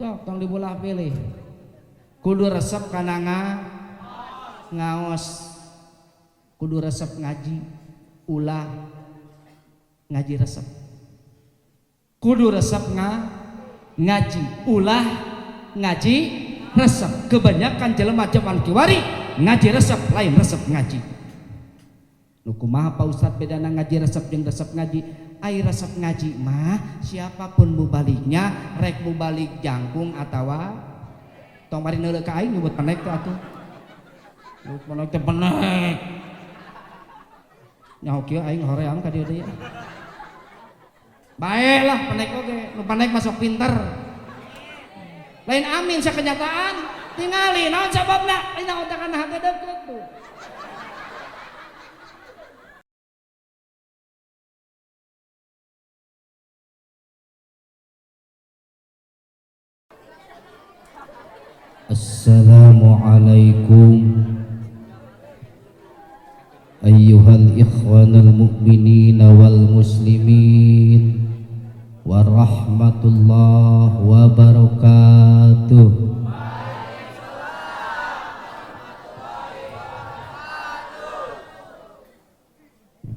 Sok tong dibulah pilih. Kudu resep kana ngaos. Kudu resep ngaji, ulah ngaji resep. Kudu resep ngaji, ulah ngaji resep. Kebanyakan jelema zaman kiwari ngaji resep lain resep ngaji. Nu kumaha Pak Ustad bedana ngaji resep jeung resep ngaji? Ai resep ngaji mah siapapun mubaliknya rek mubalik jangkung atawa tong bari neuleuh ka aing nyebut penek teh atuh. Nyebut penek teh penek. Nyaho kieu aing hoream ka dieu deui. Baiklah penek oge, nu penek masuk pinter. Lain amin sa kenyataan, tingali naon sababna? Ai naon teh kana hagedeukeut tuh. Assalamualaikum ayyuhal ikhwanal mu'minin wal muslimin warahmatullahi wabarakatuh.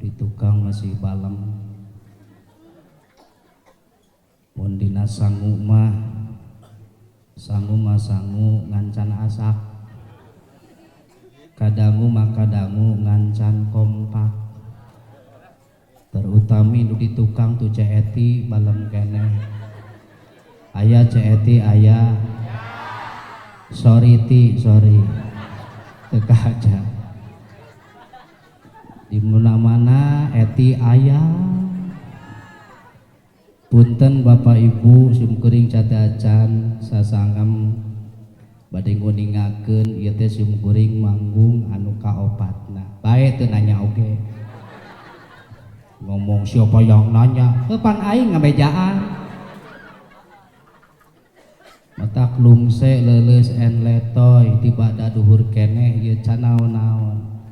Di tukang masih balem mun dina sangu mah sangu ngancan asak, kadangu ngancan kompak. Terutami nu di tukang tu ceeti balem keneh. Aya ceeti aya. Sorry teka aja. Di mana eti aya. Punten Bapak Ibu simkuring cadacan sasangam bade nguningakeun ieu teh simkuring manggung anu kaopatna. Bae teu nanya oge. Ngomong siapa yang nanya? Pan aing ngamejaan. Matak lungse leuleus en letoy tiba da duhur keneh ieu can naon-naon.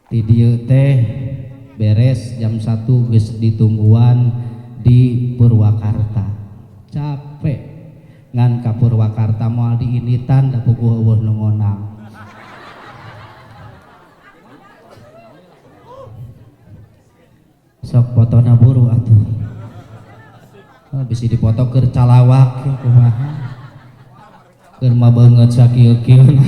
Ti dieu teh beres jam 1 geus ditungguan di Purwakarta. Capek ngan ka Purwakarta moal diinitan da puguh eueuh nu ngonang. Sok fotona buru atuh. Bisi dipoto keur calawak kumaha. Keur mah beungeut sakieu-kieu.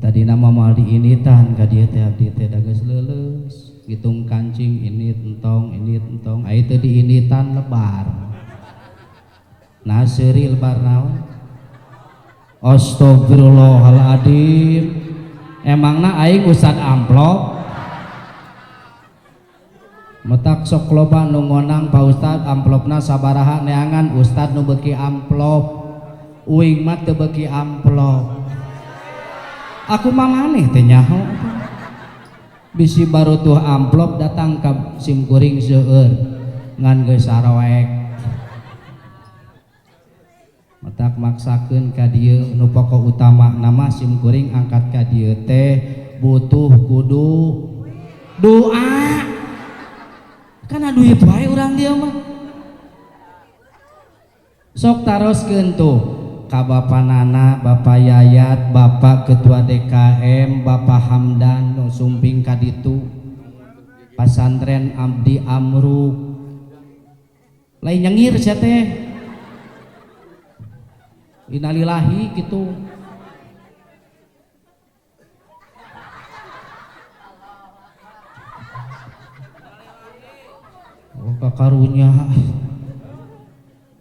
Tadi nama mal diinitan ka dieu teh abdi teh da geus leuleus ngitung kancing ini entong ai teh diinitan lebar. Nah seuri lebar naon? Astagfirullahaladzim. Emangna aing ustad amplop? Metak sok loba nu ngonang Pak Ustad amplopna sabaraha neangan ustad nu beuki amplop. Uing mah teu beuki amplop. Aku mah maneh teh nyaho bisi baru tuh amplop datang ka simkuring seueur ngan geus saroek matak maksakeun ka dieu nu pokok utama nama simkuring angkat ka dieu teh butuh kudu doa kana duit wae urang dieu mah sok taroskeun tuh ka Bapak Nana, Bapak Yayat, Bapak Ketua DKM, Bapak Hamdan nu sumping ka ditu. Pasantren Abdi Amruk. Lain nyengir sia teh. Innalillahi gitu. Oh kakarunya.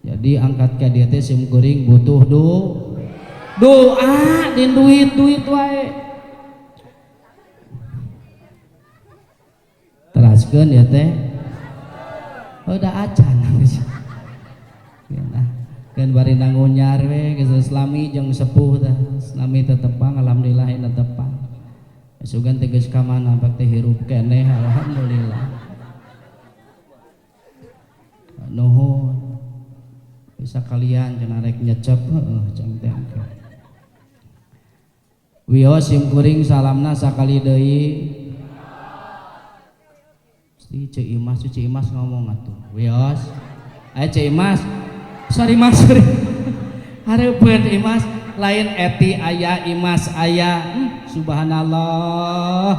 Jadi angkat ka dieu teh simkuring butuh doa din duit wae. Teraskeun ya teh. Da acan. Keun bari nangunyar we geus Islami jeung sepuh teh. Islami teh tepang alhamdulillah ina tepang. Sugan teh geus ka mana bak teh hirup keneh alhamdulillah. Nuhun. Bisa kalian jangan rek nyecep ceng teh. Wios simkuring salamna sakali deui. Si Cik Imas ngomong atuh. Wios. Cik Imas. Sorry Mas, sorry. Hareupeun Imas, lain Eti aya, Imas aya. Subhanallah.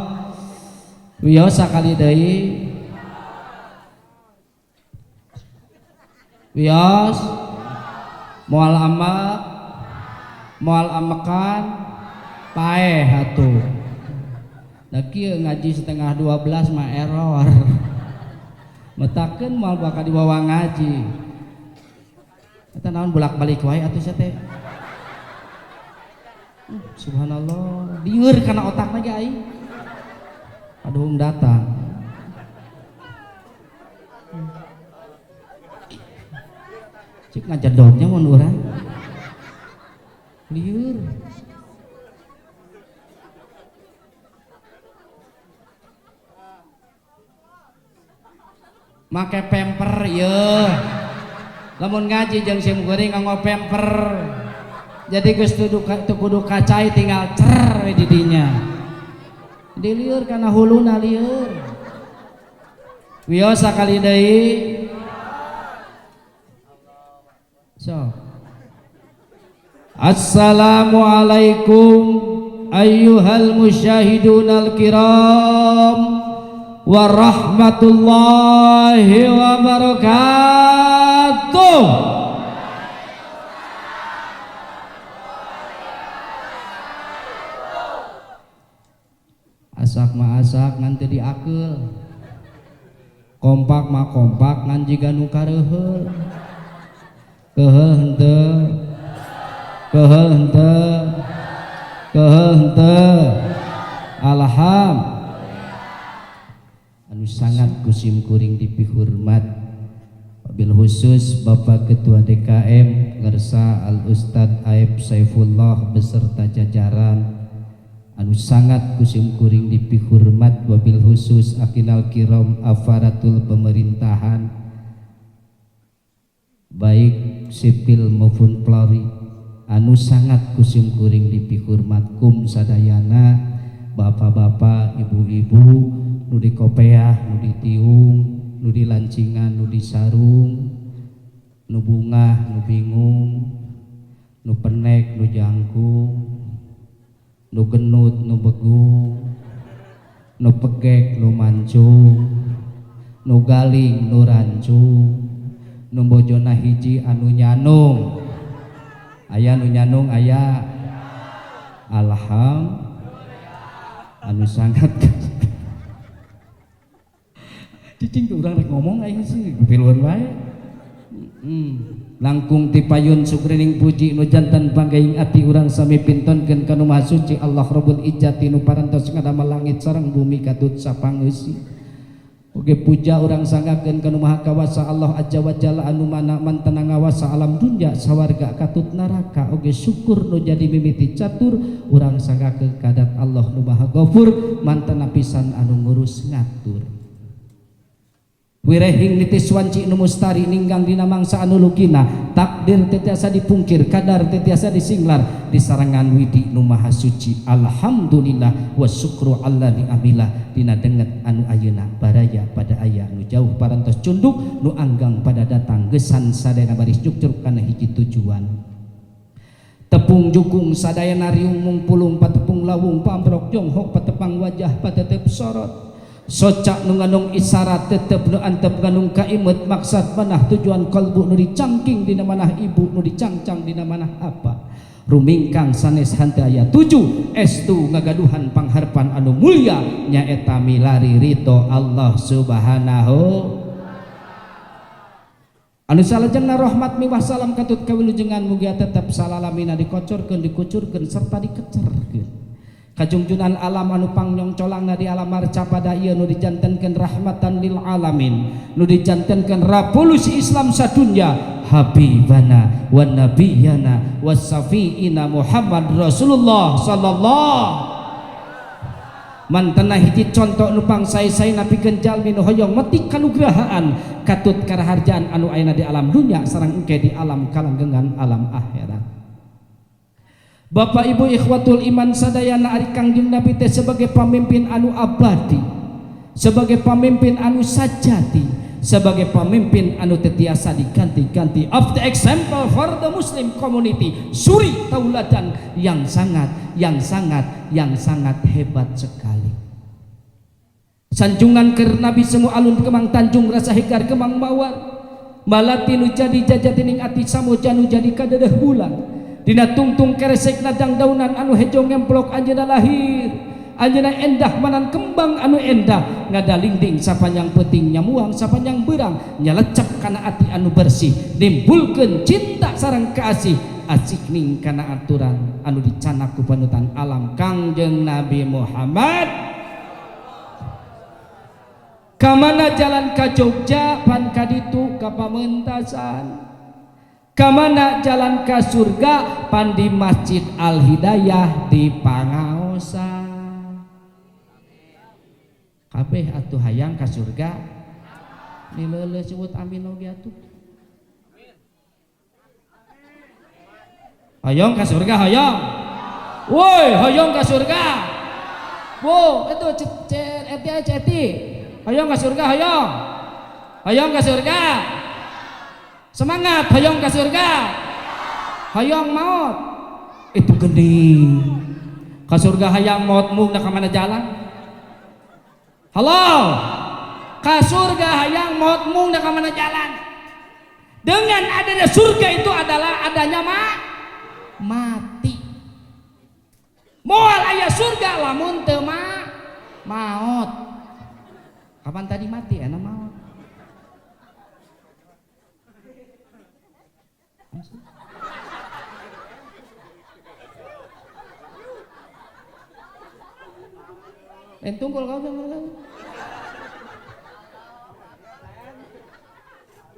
Wios sakali deui. Wios. Moal amak. Moal amakan. Paeh atuh. Da kieu ngaji setengah 12 mah error. Metakeun moal bakal dibawa ngaji. Eta naon bolak-balik wae atuh sia teh. Subhanallah, lieur kana otakna ge aing. Aduh datang. Cik ngajedotnya mun urang. Lieur. Make pamper ya. Lamun ngaji jeung sim goreng nganggo pamper. Jadi geus kudu kacai tinggal cer we di dinya. Di lieur kana huluna lieur. Wios sakali deui. So. Assalamualaikum ayyuhal musyahidunal kiram. Warahmatullahi wabarakatuh. Asak mah asak ngan teu diakeul. Kompak mah kompak ngan jiga nu kareuheul. Keheul henteu. Keheul henteu. Keheul henteu. Alhamdulillah. Anu sangat kusim kuring dipihormat wabil khusus Bapak Ketua DKM Ngersa Al Ustad Aib Saifullah beserta jajaran anu sangat kusim kuring dipihormat wabil khusus akinal kiram afaratul pemerintahan baik sipil maupun polri anu sangat kusim kuring dipihormat kum sadayana bapak-bapak ibu-ibu nu di kopeah, nu di tiung, nu di lancingan, nu di sarung, nu bungah, nu bingung, nu penek, nu jangkung, nu genut, nu begu, nu pegek, nu mancung, nu galing, nu rancung, nu bojona hiji anu nyanung, aya nu nyanung aya, alhamdulillah, anu sangat cicing tuh orang rek ngomong aing sih piluan wae. Langkung ti payun sukrining puji nu jantan panggaing ati urang sami pintonkeun ka nu maha suci Allah Rabbul Izzati nu parantos ngadamel langit sareng bumi katut sapangeusih. Oge puja urang sanggakeun ka nu maha kawasa Allah Azza wa Jalla anu mana mantenang ngawasa alam dunya sawarga katut neraka. Oge syukur nu jadi mimiti catur urang sanggakeun kadat Allah nu maha Ghafur manten pisan anu ngurus ngatur. Wirehing nitis wanci nu mustari ninggang dina mangsa anu lukina takdir tetiasa dipungkir kadar tetiasa disinglar disarangan widi nu maha suci alhamdulillah wa syukru alla ni'amillah dina denget anu ayeuna baraya pada aya nu jauh parantos cunduk nu anggang pada datang gesan sadayana baris cuk-cuk kana hiji tujuan tepung jukung sadayana riung mungpulung patepung lawung pamprok jonghok patepang wajah patetep sorot socak nu nganung isyarat tetep nu antep nganung kaimet maksad manah tujuan kalbu nu dicangking dina manah ibu nu dicangcang dina manah apa rumingkang sanes hanteu aya 7 estu ngagaduhan pangharpan anu mulia nyaeta milari ridho Allah subhanahu anu salajengna rahmat miwah salam katut kawilujengan mugia tetep salalamina dikocorkeun dikucurkeun serta dikecerkeun kajungjunan alam anu pangyong colangna di alam marca pada ieu nu dijantenkeun rahmatan lil alamin nu dijantenkeun revolusi Islam sadunya habibana wa nabiyana was safiina Muhammad Rasulullah sallallahu mantena hiji contoh nu pangsai-saina pikeun jalmi nu hoyong meti kanugrahaan katut karaharjaan anu ayeuna di alam dunya sareng engke di alam kalanggengan alam akhirat. Bapak Ibu ikhwatul iman sadayana ari Kangjeng Nabi teh sebagai pemimpin anu abadi sebagai pemimpin anu sajati, sebagai pemimpin anu tetiasa diganti-ganti, of the example for the Muslim community, suri tauladan yang sangat hebat sekali. Sanjungan ke Nabi semua alun kemang Tanjung rasa hekar kemang mawar malati nu jadi jajatining ati samoja nu jadi kadadah bulan dina tungtung keresek nadang daunan anu hejo ngemplok anjeunna lahir, anjeunna endah manan kembang anu endah ngadalingding sapanjang peuting nyamuang sapanjang beurang nyalecep kana ati anu bersih, nimbulkeun cinta sareng kaasih asik ning kana aturan anu dicanak ku panutan alam Kangjeng Nabi Muhammad. Kamana jalan ka Jogja pan kaditu ka pamentasan, kamana jalan ka surga pan di Masjid Al Hidayah di Pangaosan. Kabeh atuh hayang ka surga nileuleuh sebut amin oge atuh. Hayang ka surga hayang. Woi, hayang ka surga. Wo, itu eti. Hayang ka surga hayang. Hayang ka surga. Semangat hayang ka surga. Hayang maut. Itu geuning. Ka surga hayang maut mung da ka mana jalan? Halo. Ka surga hayang maut mung da ka mana jalan? Dengan adanya surga itu adalah adanya mati. Moal aya surga lamun teu maut. Kapan tadi mati enak maut? Tungkol kau kan?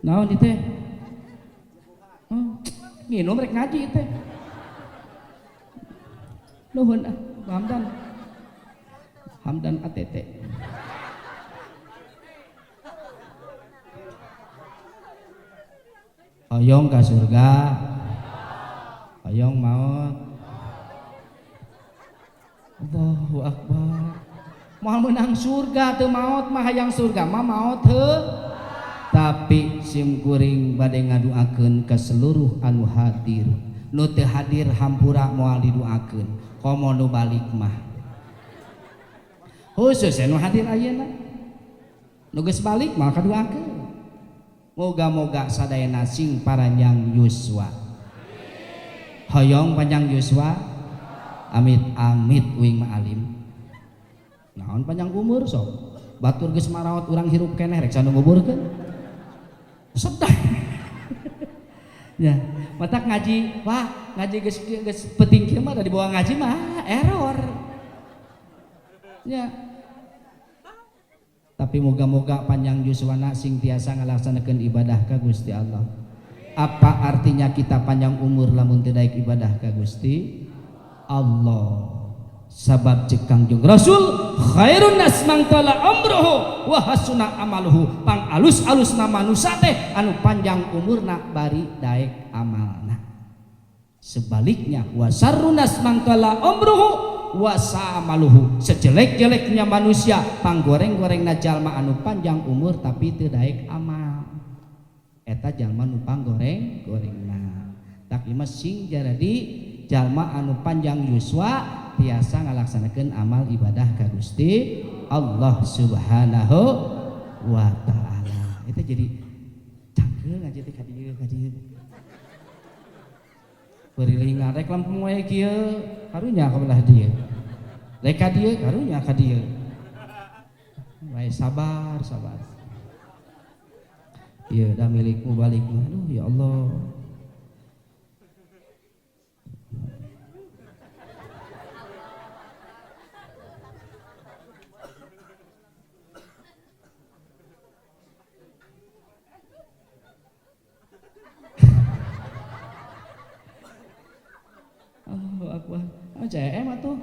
Naon di teh? Minum rek ngaji teh. Nuhun Hamdan ATT. Hayang ka surga. Hayang maut. Allahu Akbar. Moal menang surga teu maot mah hayang surga mah maot heuh. Tapi sim kuring bade ngaduakeun ka seluruh anu hadir. Nu teu hadir hampura moal diduakeun. Komo nu balik mah. Khusus nu hadir ayeuna. Nu geus balik mah kaduakeun. Moga-moga sadayana sing paranjang yuswa. Hoyong panjang yuswa. Amit uing ma'alim. Naon panjang umur sok. Batur geus marawat urang hirup keneh rek sanu nguburkeun. Sedih. Ya, matak ngaji, wah ngaji geus penting kieu mah da dibawa ngaji mah error. Ya. Tapi moga-moga panjang yuswana sing tiasa ngalaksanakeun ibadah ka Gusti Allah. Apa artinya kita panjang umur lamun teu daek ibadah ka Gusti Allah? Sabab cek Kangjeng Rasul khairun nas mangtala umruhu wa hasuna amaluhu. Pang alus-alusna manusia teh anu panjang umurna bari daek amalna. Sebaliknya wa sarrun nas mangtala umruhu wasa amaluhu, sejelek-jeleknya manusia panggoreng-gorengna jalma anu panjang umur tapi teu daek amal. Eta jalma nu panggoreng-gorengna. Tak ieu sing jadi jalma anu panjang yuswa tiasa ngalaksanakeun amal ibadah ka Gusti Allah Subhanahu wa taala. Eta jadi cangkeul ngaji teh ka dieu. Beri ngarek lampung wae kieu karunya ka belah dieu. Rek ka dieu karunya ka dieu. Wae sabar. Ieu da milikmu balikmu. Aduh ya Allah. Allahu Akbar. CM atuh.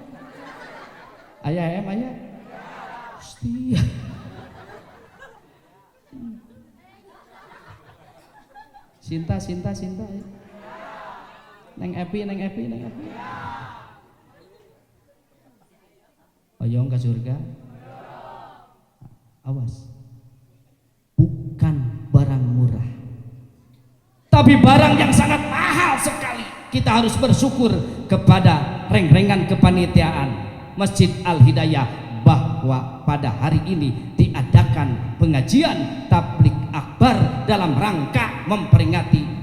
Aya em aya. Gusti. Sinta. Neng Epi. Hoyong ka surga. Awas, bukan barang murah, tapi barang yang sangat mahal sekali. Kita harus bersyukur kepada reng-rengan kepanitiaan Masjid Al-Hidayah bahwa pada hari ini diadakan pengajian tablik akbar dalam rangka memperingati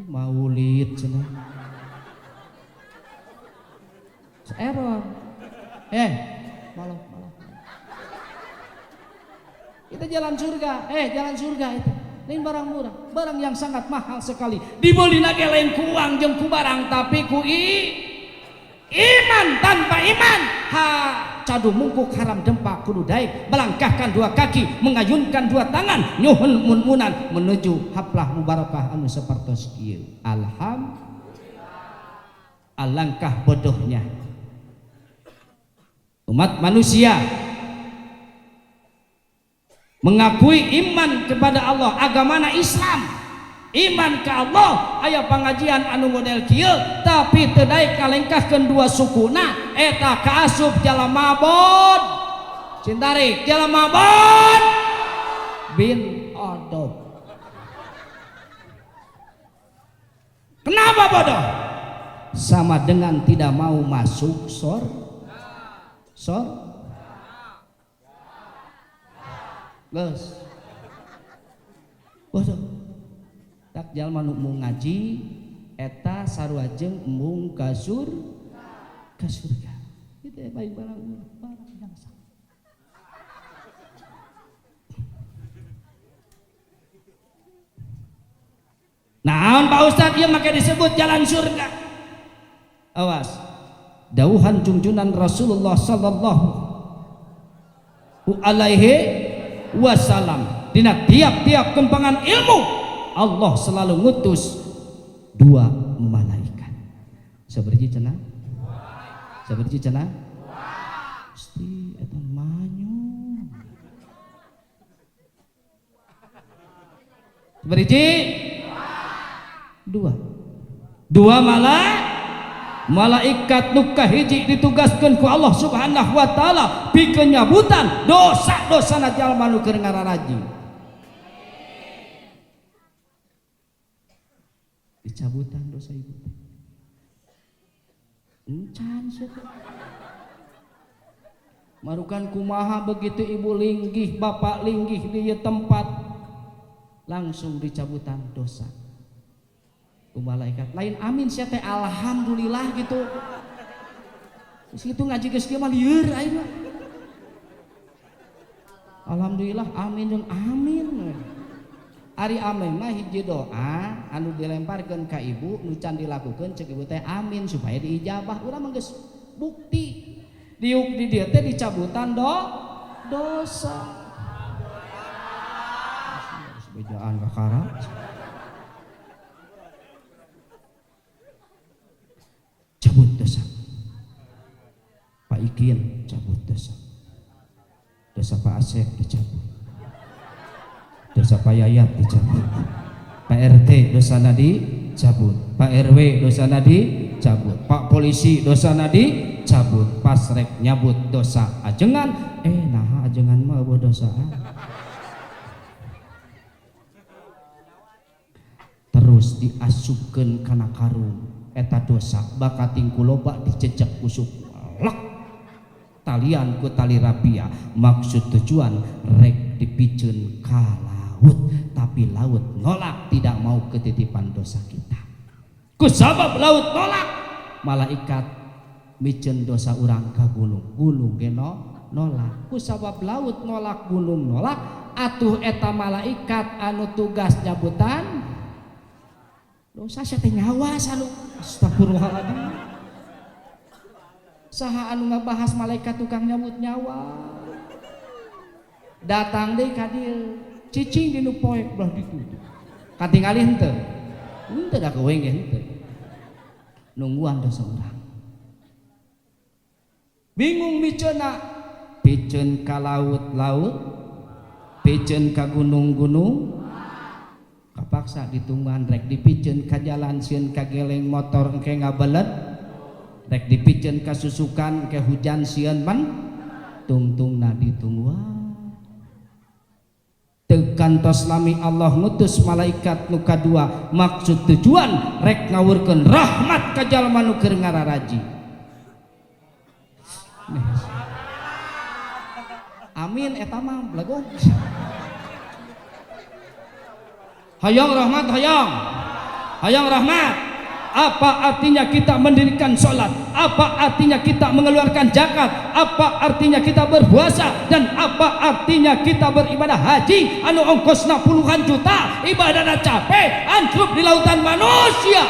Maulid cenah. Error. Malah. Itu jalan surga. Jalan surga itu. Lain barang murah, barang yang sangat mahal sekali. Dibeli lagi lain ku uang jeung ku barang, tapi ku iman. Tanpa iman, cadu mungkuk haram dempak kudu daek, melangkahkan dua kaki, mengayunkan dua tangan, nyuhun munmunan menuju haplah mubarakah anu sapertos kieu. Alangkah bodohnya umat manusia mengakui iman kepada Allah, agamana Islam, iman ke Allah, aya pangajian anu model kieu, tapi teu daek kalengkahkeun dua sukuna, eta kaasup jalma bod, cintarik jalma bod bin adob. Kenapa bodoh? Sama dengan tidak mau masuk Geus. Bodoh. Tak jalma nu mau ngaji eta sarua jeung embung ka surga. Itu baik barang yang sah. Naon Pak Ustad ieu make disebut jalan surga? Awas. Dauhan junjunan Rasulullah sallallahu alaihi wasallam, dina tiap-tiap kembangan ilmu Allah selalu ngutus dua malaikat. Saberji cenah? Pasti eta manyu. Saberji? Dua malaikat nu kahiji ditugaskeun ku Allah Subhanahu wa taala pikeun nyabutan dosa-dosana jalma nu keur ngararaji. Dicabutan dosa ibu. Encan sia. Marukan kumaha begitu ibu linggih, bapak linggih di tempat langsung dicabutan dosa. Malaikat lain amin sia teh alhamdulillah gitu. Situ ngaji geus kieu mah lieur aing mah. Alhamdulillah amin jeung amin. Ari amin mah hiji doa anu dilemparkeun ka ibu nu can dilakukeun ceuk ibu teh amin supaya diijabah. Urang mah geus bukti. Diuk di dieu teh dicabutan dosa. Sebejaan kakara. Cabut dosa. Pak Ikin cabut dosa. Dosa Pak Asep dicabut. Dosa Pak Yayat dicabut. Pak RT dosa dicabut. Pak RW dosa dicabut. Pak polisi dosa dicabut. Pas rek nyabut dosa ajengan, nah ajengan mah eueuh dosa. Terus diasupkeun kana karung. Eta dosa bakating kuloba dicecek kusuk lek talian ku tali rapia, maksud tujuan rek dipikeun ka laut, tapi laut nolak, tidak mau ketitipan dosa kita. Ku sabab laut nolak, malaikat miceun dosa urang ka gunung ge nolak. Ku sabab laut nolak, gunung nolak, atuh eta malaikat anu tugas nyabutan dosa sia teh nyawa salu. Astagfirullahaladzim. Saha anu ngabahas malaikat tukang nyabut nyawa. Datang deui ka dieu, cicing dinu poek belah ditu. Katingali henteu? Henteu da keuing ge henteu. Nungguan dosa urang. Bingung miceuna, piceun ka laut, piceun ka gunung-gunung. Kapaksa ditungguan rek dipiceun ka jalan sieun ka geleng motor engke ngabelet, rek dipiceun ka susukan ke hujan sieun man tungtung nadi tungguan tekantos lami Allah ngutus malaikat nu kadua maksud tujuan rek ngawurkeun rahmat ka jalma nu keur ngararaji. Amin eta mah blagong. Hayang rahmat, hayang rahmat. Apa artinya kita mendirikan sholat? Apa artinya kita mengeluarkan zakat? Apa artinya kita berpuasa? Dan apa artinya kita beribadah haji anu ongkosna puluhan juta, ibadahna capek antrup di lautan manusia?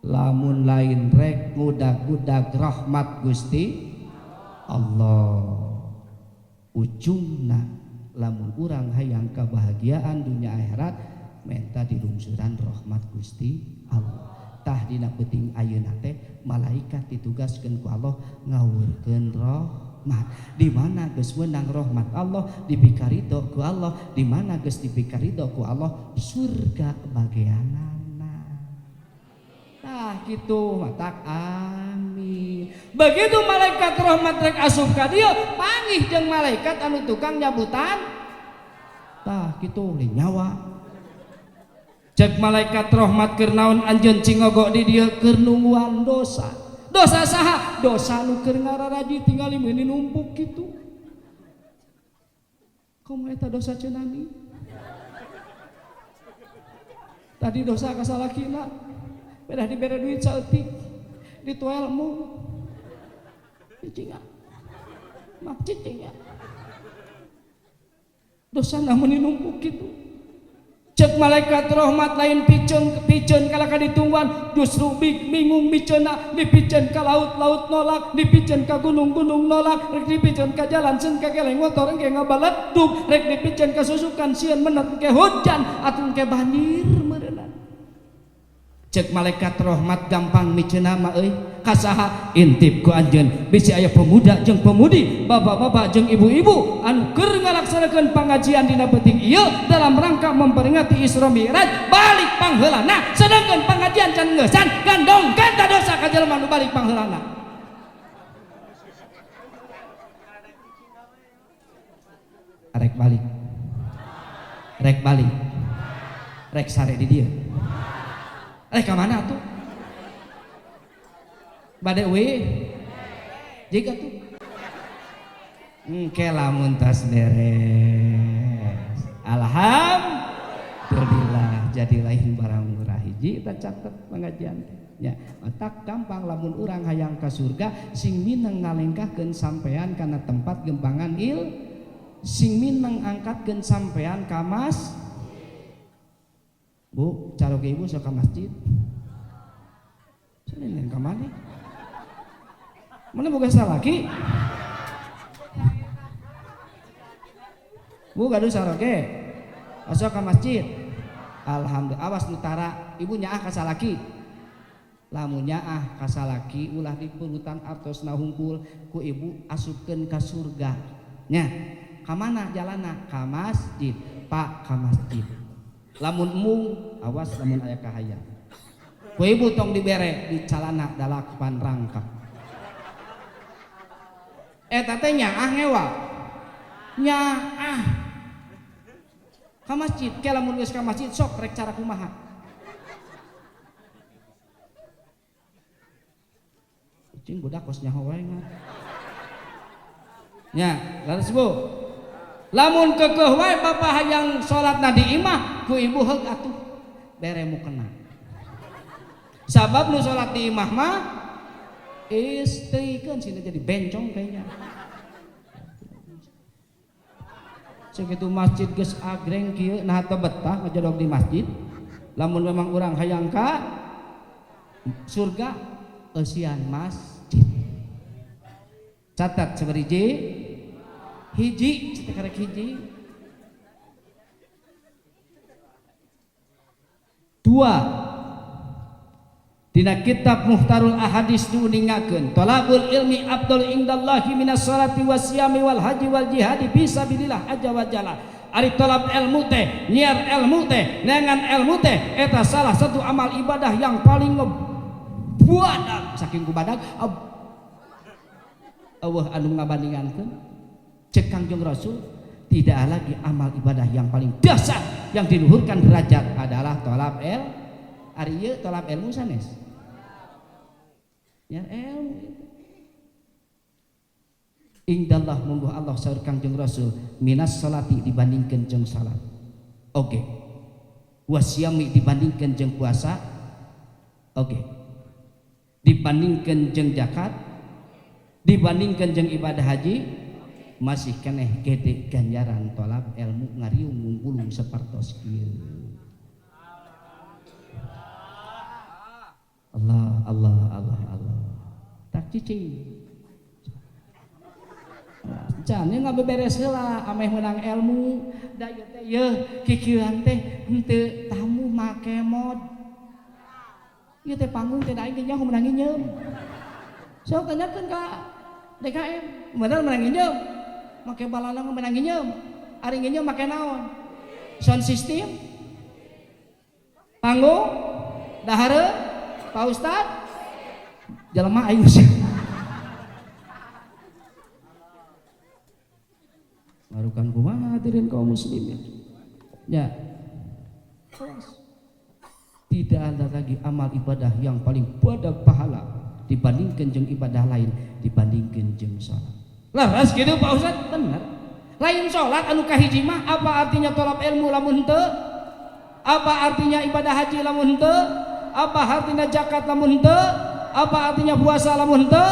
Lamun lain rek ngudag-udag rahmat Gusti Allah, ujungna lamun urang hayang kebahagiaan dunia akhirat menta dirungsuran rahmat Gusti Allah. Tah dina peuting ayeuna teh malaikat ditugaskeun ku Allah ngawurkeun rahmat. Di mana geus meunang rahmat Allah dipikaridho ku Allah, di mana geus dipikaridho ku Allah surga bagianana. Tah kitu matak amin. Begitu malaikat rahmat rek asup ka dieu, panggih jeung malaikat anu tukang nyabutan. Tah kitu nyawa. Cek malaikat rahmat keur naon anjeun cingogo di dieu keur nungguan dosa. Dosa saha? Dosa nu keur ngararaji tingali meuni numpuk kitu. Komo eta dosa ceunani? Tadi dosa ka salakina. Bedah dibere duit saeutik. Dituelmu. Cicinga. Mak cicinga. Dosa na meuni numpuk kitu. Cek malaikat rahmat lain piceun kala ka ditungguan justru bingung biceuna dipiceun ka laut nolak dipiceun ka gunung nolak rek dipiceun ka jalan seun ka geleng motor engke ngabaledug rek dipiceun ka susukan sieun menet ke hujan atuh ke banjir meureunna. Cek malaikat rahmat gampang miceuna mah euy kasaha intip ku anjeun bisi aya pemuda jeung pemudi bapak-bapak jeung ibu-ibu anu keur ngalaksanakeun pangajian dina peuting ieu dalam rangka memperingati Isra Mi'raj balik pangheulana sedangkeun pangajian can ngeusan gandongkeun ta dosa ka jelema nu balik pangheulana. Rek balik rek sare di dieu rek ka mana atuh bade we jika tuh engke lamun tas beres alhamdulillah jadi lain barang murah hiji kita catet pengajian nya otak gampang lamun urang hayang ka surga sing mineng ngalengkahkeun sampean kana tempat gempangan sing mineng angkatkeun sampean ka mas Bu caroge ibu sok ka masjid senen ka mana mana boga salaki Bu gaduh saroge asok ka masjid alhamdulillah awas nutara ibu nyaah ka salaki lamun nyaah ka salaki ulah dipulutan artosna hungkul ku ibu asupkeun ka surga nya ka mana jalanna ka masjid Pak ka masjid lamun mung awas lamun aya kahaya ku ibu tong dibere di calana dalakpan rangkap eta teh nyaah ngewa nyaah ka masjid ke lamun geus ka masjid sok rek cara kumaha cing budak kos nyaho wae nya laras Bu lamun keukeuh wae bapak hayang salatna di imah ku ibu heug atuh bere mu kena sabab nu salat di imah mah istrikeun sina jadi bencong kayaknya segitu masjid geus agreng kieu nah teu betah ngajodog di masjid lamun memang urang hayang ka surga eusian masjid catat sabariji hiji cita karek hiji dua dina kitab Muhtarul Ahadis diuningakeun talabul ilmi afdal indallahi minas salati wasyami wal haji wal jihadi fisabilillah azza wa jalla ari talab ilmu teh nyiar ilmu teh nengan ilmu teh eta salah satu amal ibadah yang paling ngebuadag saking kubadag eueuh anu ngabandingankeun cek Kangjeng Rasul tidak lagi amal ibadah yang paling dasar yang diluhurkan derajat adalah tolab ari ieu tolab ilmu sanes ya ilmu indallah mungguh Allah saur Kangjeng Rasul minas salati dibandingkeun jeung salat oke wasyami dibandingkeun jeung puasa oke dibandingkeun jeung zakat dibandingkeun jeung ibadah haji masih keneh gede ganjaran tolab ilmu ngariung ngumpulung sapertos kieu Allah tak cicing Jane ngabeberes heula ameh meunang ilmu da ieu teh yeuh kikieuan teh henteu tamu make mod ieu teh panggung teh da aing nya meunang nginyeum sok tanyakeun ka DKM bener meunang nginyeum make balana meunang nginyeum ari nginyeum make naon sound system panggung dahare Pak Ustad jelema aing Marukan kumaha hadirin kaum muslimin ya tidak ada lagi amal ibadah yang paling pada pahala dibandingkan jeung ibadah lain dibandingkan jeung salat laras gitu Pak Ustaz bener lain salat anu kahiji mah apa artinya tolab ilmu lamun henteu apa artinya ibadah haji lamun henteu apa artinya zakat lamun henteu apa artinya puasa lamun henteu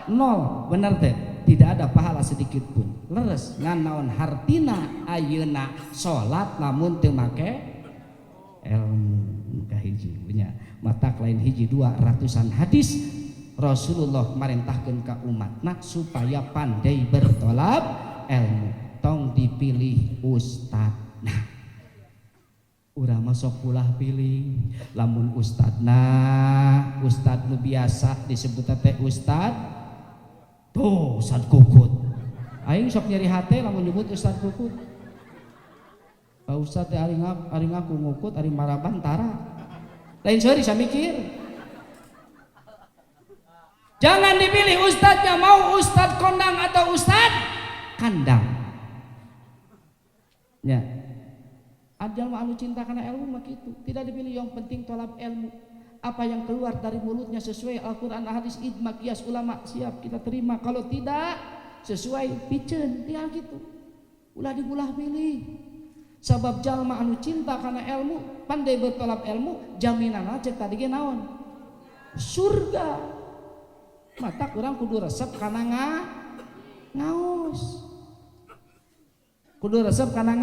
nol bener teh tidak ada pahala sedikit pun leres ngan naon hartina ayeuna salat lamun teu make ilmu kahiji nya matak lain hiji 200-an hadis Rasulullah marentahkeun ka umatna supaya pandai bertolab ilmu tong dipilih ustadna urang mah sok ulah pilih lamun ustadna ustad nu biasa disebut teh ustad tuh Ustad Kukut aing sok nyeri hate lamun nyebut Ustad Kukut Pak Ustad teh ari ngaku ngukut ari maraban tara lain seuri samikir jangan dipilih ustadnya mau ustad kondang atau ustad kandang ya ajal mah anu cinta kana ilmu mah kitu tidak dipilih yang penting tolab ilmu apa yang keluar dari mulutnya sesuai Al-Quran, hadis, ijma, qiyas ulama siap kita terima kalau tidak sesuai piceun tinggal gitu ulah dibulah pilih sabab jalma anu cinta karena ilmu pandai bertolab ilmu jaminanna cek tadi ge naon surga mata kurang kudu resep kana ngaos kudu resep kana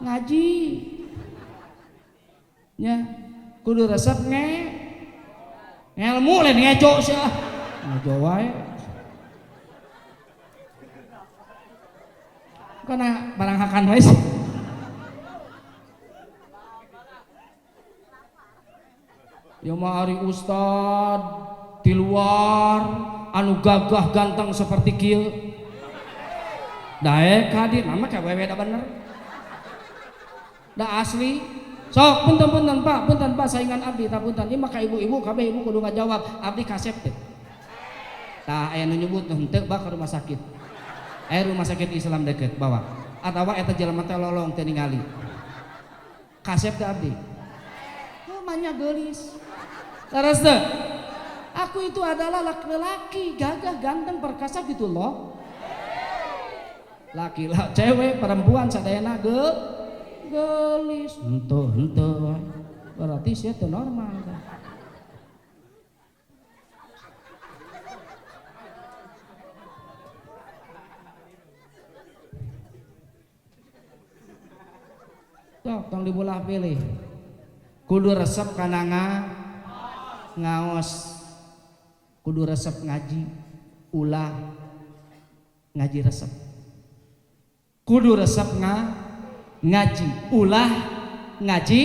ngaji nya kudu resep ngelmu lain ngejo sia ngejo wae kana barang hakan wae ya mah ari ustad di luar anu gagah ganteng seperti kieu daek hadir mah kawewe da bener da asli sok punten Pak saingan abdi tah punten ieu maka ibu-ibu kabeh ibu kudu ngajawab abdi kasep teh tah aya nu nyebut henteu bak rumah sakit rumah sakit Islam deket bawa atawa eta jelema teh lolong teh ningali kasep teh abdi manya geulis laras teh aku itu adalah laki-laki gagah ganteng perkasa gitu loh laki-laki cewek perempuan sadayana gelis henteu berarti sia teu normal tong dibulah pilih kudu resep kana ngaos kudu resep ngaji ulah ngaji resep kudu resep ngaji ulah ngaji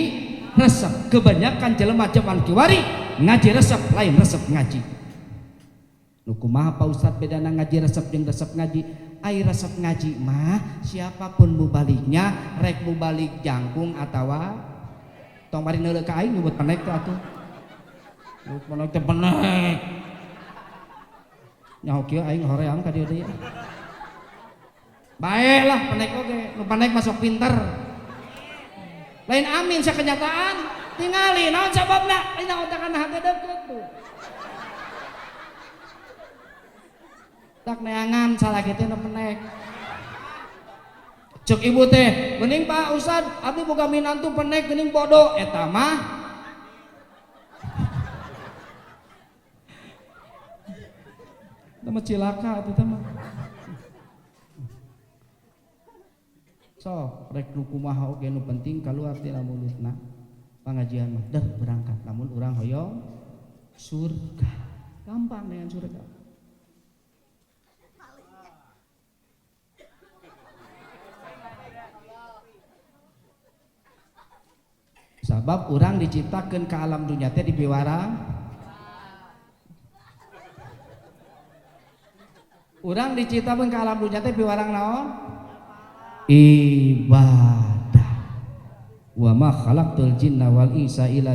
resep kebanyakan jelema zaman kiwari ngaji resep lain resep ngaji nu kumaha Pak Ustad bedana ngaji resep jeung resep ngaji ai resep ngaji mah siapapun mubaliknya rek mubalik jangkung atawa tong bari neuleuh ka aing nyebut penek teh atuh nyebut penek teh penek nyaho kieu aing hoream ka dieu deui. Baiklah panek oge, nu panek masuk pinter. Lain amin sa kenyataan, tingali naon sababna? Ai naon teh kana hate deukeut tuh. Tak neangan salah kitu nu panek. Cek ibu teh, geuning Pak Ustad, abdi boga minantu panek geuning bodoh eta mah. Nama cilaka itu mah. So, rek nu kumaha oge nu penting kaluar tina mulutna pangajian mah dah berangkat. Namun urang hoyong surga. Gampang dengan surga. Sabab urang diciptakeun ka alam dunya teh di biwara. Urang diciptakeun ka alam dunya teh biwarang naon? Ibadah. Wa ma khalaqtul jinna wal insa illa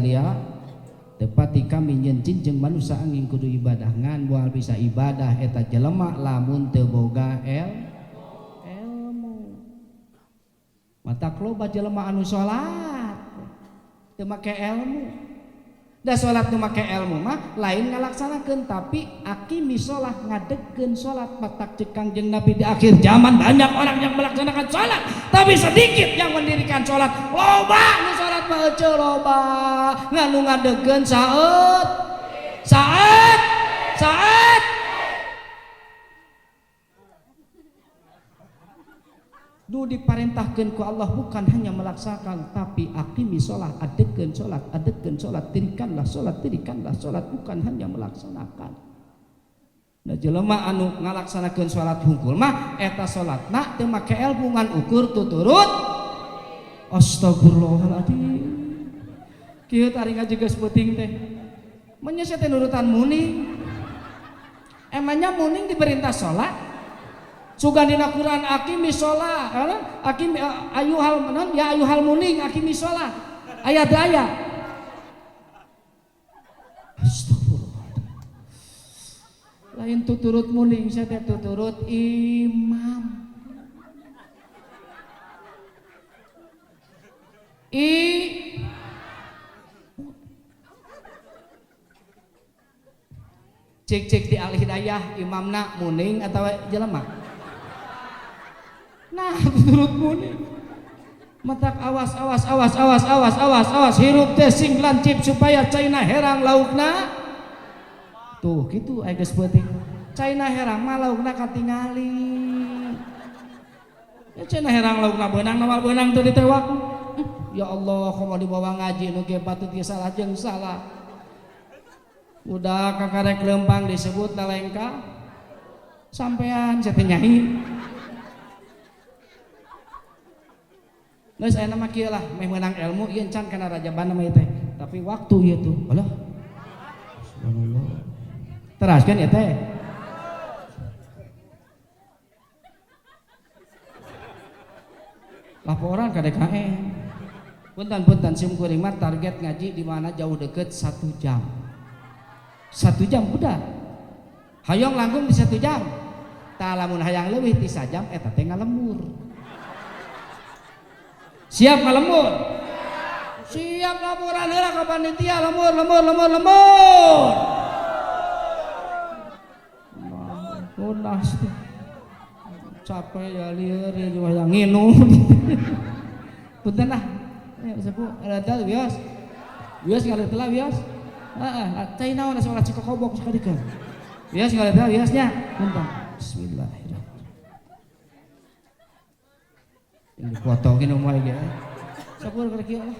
tepati kami nyencing jeung manusia angin kudu ibadah ngan moal bisa ibadah eta jelema lamun teu boga ilmu. Mata loba jelema anu salat teu make ilmu. Da salat nu make ilmu mah lain ngalaksanakeun tapi akimi salat ngadegkeun salat matak cekang jeung Nabi di akhir zaman banyak orang yang melaksanakan salat tapi sedikit yang mendirikan salat. Loba nu salat mah euceu loba nganu ngadegkeun saat nu diparentahkeun ku Allah bukan hanya melaksanakan tapi aqimi sholat, adekeun sholat, dirikanlah sholat bukan hanya melaksanakan. Nah jelema anu ngalaksanakeun sholat hungkul mah eta sholatna teu make ilmu ngan ukur tuturut astagfirullahaladzim. Kieu tari ngajeges peuting teh menyese teh nurutan muning. Emangnya muning diperintah sholat? Sugan dina Quran aqimi sholat, aqimi ayuhal manon ya ayuhal muning aqimi sholat. Ayat ayat. Astagfirullah. Lain tuturut muning saya teh tuturut imam. Cek di Al Hidayah imamna muning atau jelema? Nah, turut muning. Matak awas hirup teh sing lancip supaya caina herang laukna. Tuh kitu aya geus peuting. Caina herang mah laukna katingali. Ya caina herang laukna beunang nawal beunang teu ditewak. Ya Allah, komo dibawa ngaji nu ge patut ge salah jeung salah. Udah kakarek lempang disebut lalengka. Sampean saya teh nyai. Geus aya mah kieu lah meh meunang ilmu ieu encan kana rajabana mah teh. Tapi waktu ieu tuh, alah. Subhanallah. Teraskeun ieu teh. Laporan ka DKM. Punten sim kuring mah target ngaji di mana jauh deket 1 jam. 1 jam udah. Hayong langkung di 1 jam. Tah lamun hayang leuwih ti 1 jam eta teh ngalemur. Siap ngalembur? Siap laporan heula ka panitia lembur. Unas capek ya lieur yang nginum. Punten lah. Ya sepuh ada teh bios. Bios ngaletela bios. Heeh, cai naon asa ulah cikokobok sakadikeun. Bios ngaletela biosnya. Punten. Bismillahirrahmanirrahim. Yang dipotongin umai ge. Sapur keur kieu lah.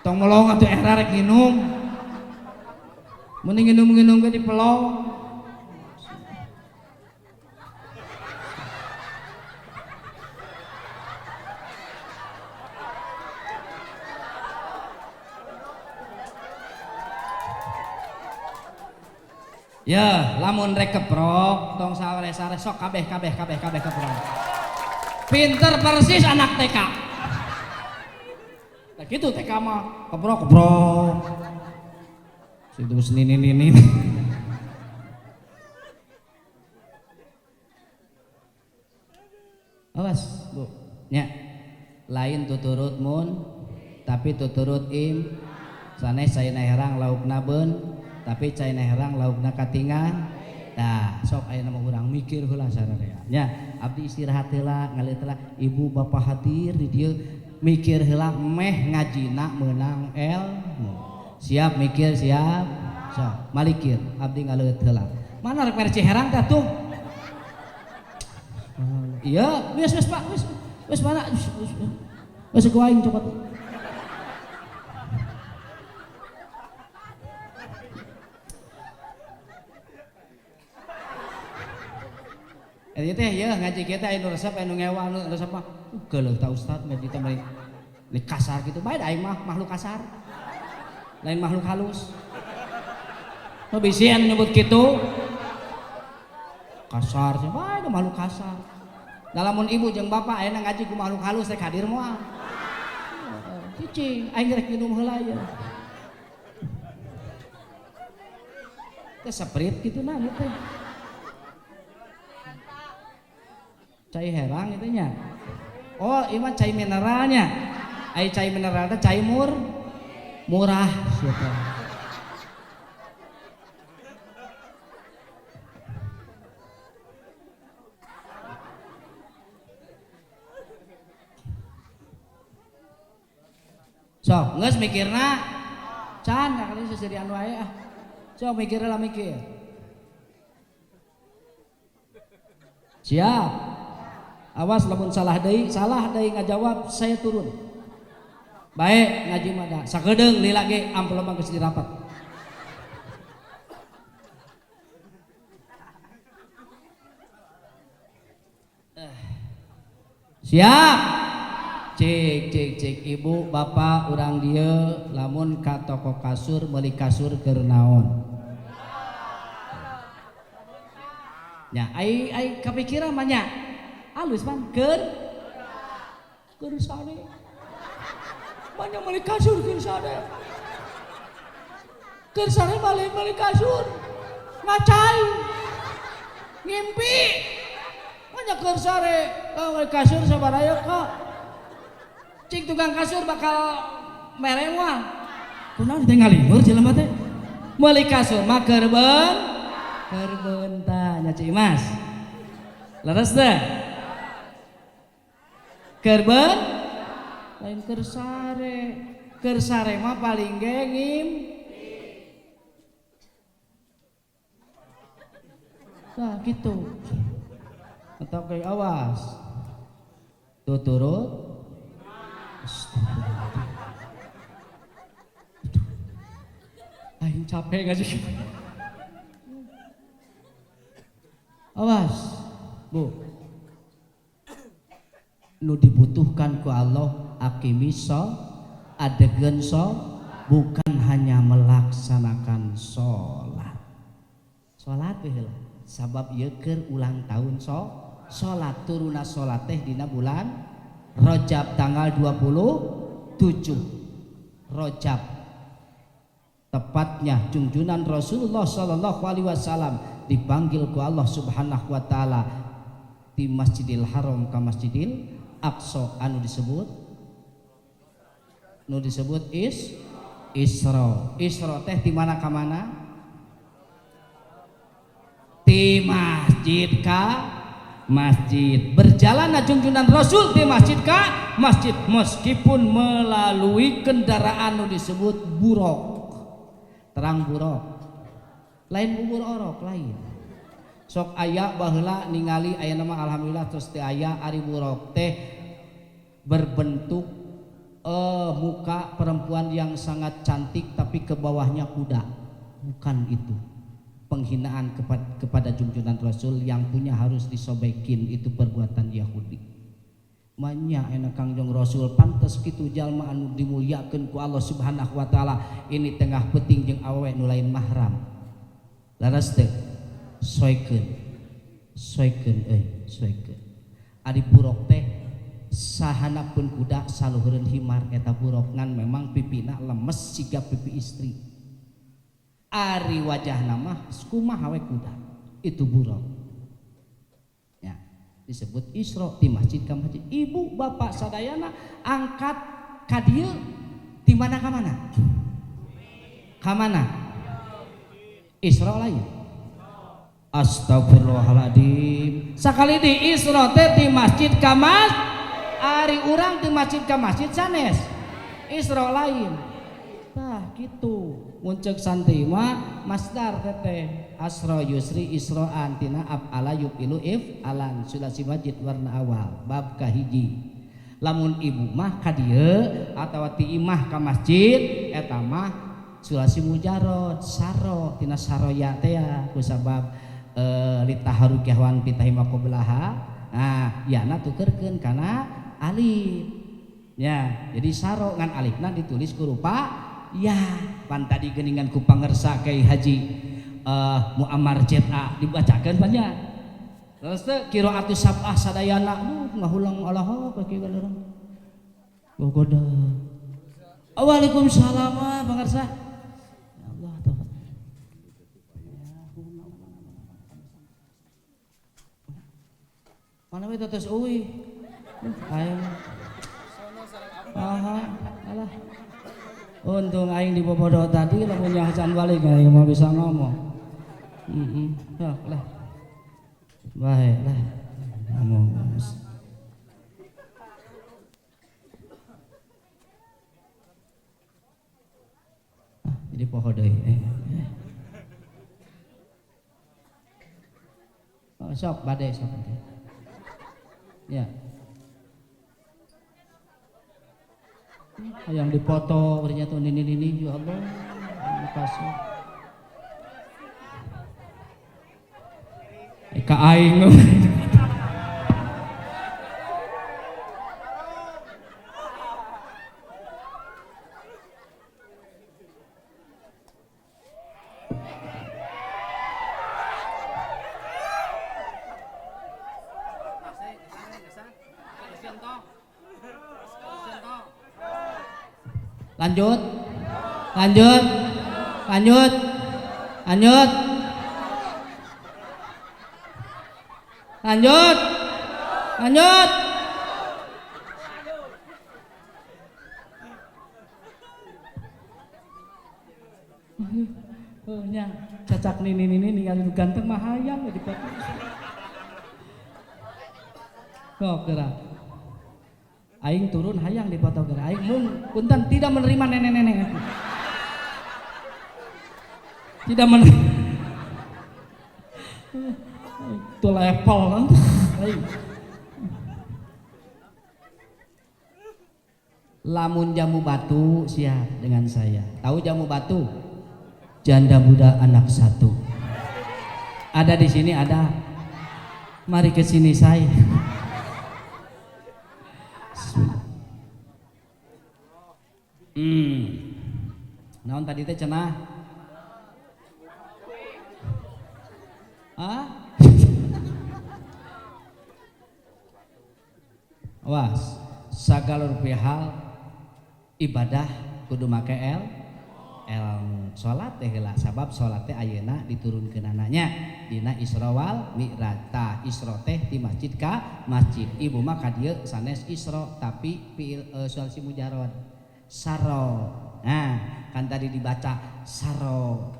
Tong melong atuh era rek nginum. Mending nginum ge di pelong. Ya, lamun rek keprok, tong sare-sare sok kabeh keprok. Pinter persis anak TK. gitu TK mah kebrok situ seninin. Awas Bu nya lain tuturut mun tapi tuturut sanes caina herang laukna beun tapi caina herang laukna katingan. Nah sok aya nama urang mikir heula sararea nya abdi istirahat heula ngalit heula ibu bapak hadir di dieu mikir heula meh ngajina meunang ilmu. Siap mikir siap sok malikir abdi ngaleut heula mana rek mere Ciherang teh tuh. Iya wis Pak wis mana wis ku aing coba tuh. Eta teh ya ngaji kita anu resep anu ngewa anu resep mah geuleuh ta ustad ngaji teh mah kasar gitu bae aing mah makhluk kasar lain makhluk halus. Nu bisi anu nyebut kitu kasar sih bae makhluk kasar. Da lamun ibu jeung bapak ayeuna ngaji ku makhluk halus teh hadir moal. Cicing aing rek minum heula ya. Teh saprit kitu nah teh. Cai herang itu nya. Oh, ieu cai mineralnya. Ai cai mineral teh cai murah siapa. Sok, geus mikirna can kali seserian wae ah. Sok mikirna lah mikir. Siap. Awas lamun salah deui ngajawab saya turun. Baik ngaji mah da sakedeung lila ge amplop mah geus dirapat. Siap. Cek ibu bapak urang dieu lamun ka toko kasur meuli kasur keur naon. Nya ai kapikiran mah nya alus man keur sare banyak balik kasur keur sare balik kasur ngacai ngimpi banyak keur sare balik kasur sabaraha kok cing tukang kasur bakal mere moal kunaon teh ngalingur jelema teh balik kasur mah keur beun tah nya Cik Mas leres teh Kerben lain kersare mah paling gengim nah gitu atau kayak awas tuturut aing capek gak sih awas Bu nu dibutuhkan ku Allah akimiso adegan bukan hanya melaksanakan sholat heula sabab ieu keur ulang tahun sholat turuna sholat teh dina bulan Rajab tanggal 27 Rajab tepatnya junjunan Rasulullah sallallahu alaihi wasallam dipanggil ku Allah subhanahu wa taala di Masjidil Haram ka Masjidil Aqsa anu disebut Isra teh di mana ka mana di masjid ka masjid berjalan junjunan Rasul di masjid ka masjid meskipun melalui kendaraan anu disebut buruk terang buruk lain bubur orok lain sok aya baheula ningali aya nama alhamdulillah terus teh aya ari buruk teh berbentuk muka perempuan yang sangat cantik tapi ke bawahnya kuda bukan itu penghinaan kepada junjunan Rasul yang punya harus disobekin itu perbuatan Yahudi manya enak Kangjeng Rasul pantes kitu jalma anu dimuliakeun ku Allah Subhanahu wa taala ini tengah peuting jeung awewe nu lain mahram laras teh soikeun adi buruk teh sahanapun kuda saluhureun himar eta burok ngan memang pipina lemes siga pipi istri. Ari wajahna mah kumaha we kuda itu burok. Ya, disebut Isra di masjid ka masjid. Ibu bapak sadayana angkat ka dieu ti mana ka mana? Ka mana? Isra lain. Astagfirullahaladzim. Sakali di Isra teh di masjid ka masjid. Ari urang di masjid ka masjid sanes Isra lain. Tah gitu. Muncul santai mah masdar teteh asra yusri isroan tina af'ala yufilu if alan sulasi masjid warna awal bab kahiji. Lamun ibu mah ka dieu atawa ti imah ka masjid eta mah sulasi mujarod saro tina saroya teh ya kusabab litaharu kahwan pitahima qablaha. Nah yana tukerkeun kana alif ya, jadi saro ngan alifna ditulis kurupa ya. Pan tadi geningan ku pangersa Kyai Haji Muammar ZA dibacakeun banyak. Terus teh qiraatus sab'ah sadayana ngahulang Allah apa kieu urang. Gogoda. Waalaikumsalam pangersa. Ya Allah taala. Mana we tetes euy. Ayo. Aha, alah. Untung aing di bobodo tadi lamun Hasan balik aing mau bisa ngomong. Ya, lah. Baiklah. Ngomong. Jadi poho deui. Oh, sok bade sok. Ya. Yang dipoto ternyata ini ya Allah. Terima kasih. Eka aing. Lanjut, lanjut, lanjut, lanjut, lanjut, lanjut. Nya cacak nini ningali nu ganteng mah hayang di foto. Kok gerak. Aing turun hayang di foto gerak. Aing mung punten tidak menerima nenek-nenek aku. Tidak menerima. Itu level kan. Lamun jamu batu siap dengan saya. Tahu jamu batu? Janda muda anak satu. Ada di sini ada. Mari ke sini saya. Naon tadi teh cenah? Ah? Awas, sagalur pihal ibadah kudu make ilmu. Salat teh heula sabab salat teh ayeuna diturunkeun ananya dina Isra wal Mi'raj. Tah Isra teh di masjid ka masjid. Ibu mah ka dieu sanes Isra tapi fiil sulasi mujarrad. Saro. Nah, kan tadi dibaca saro.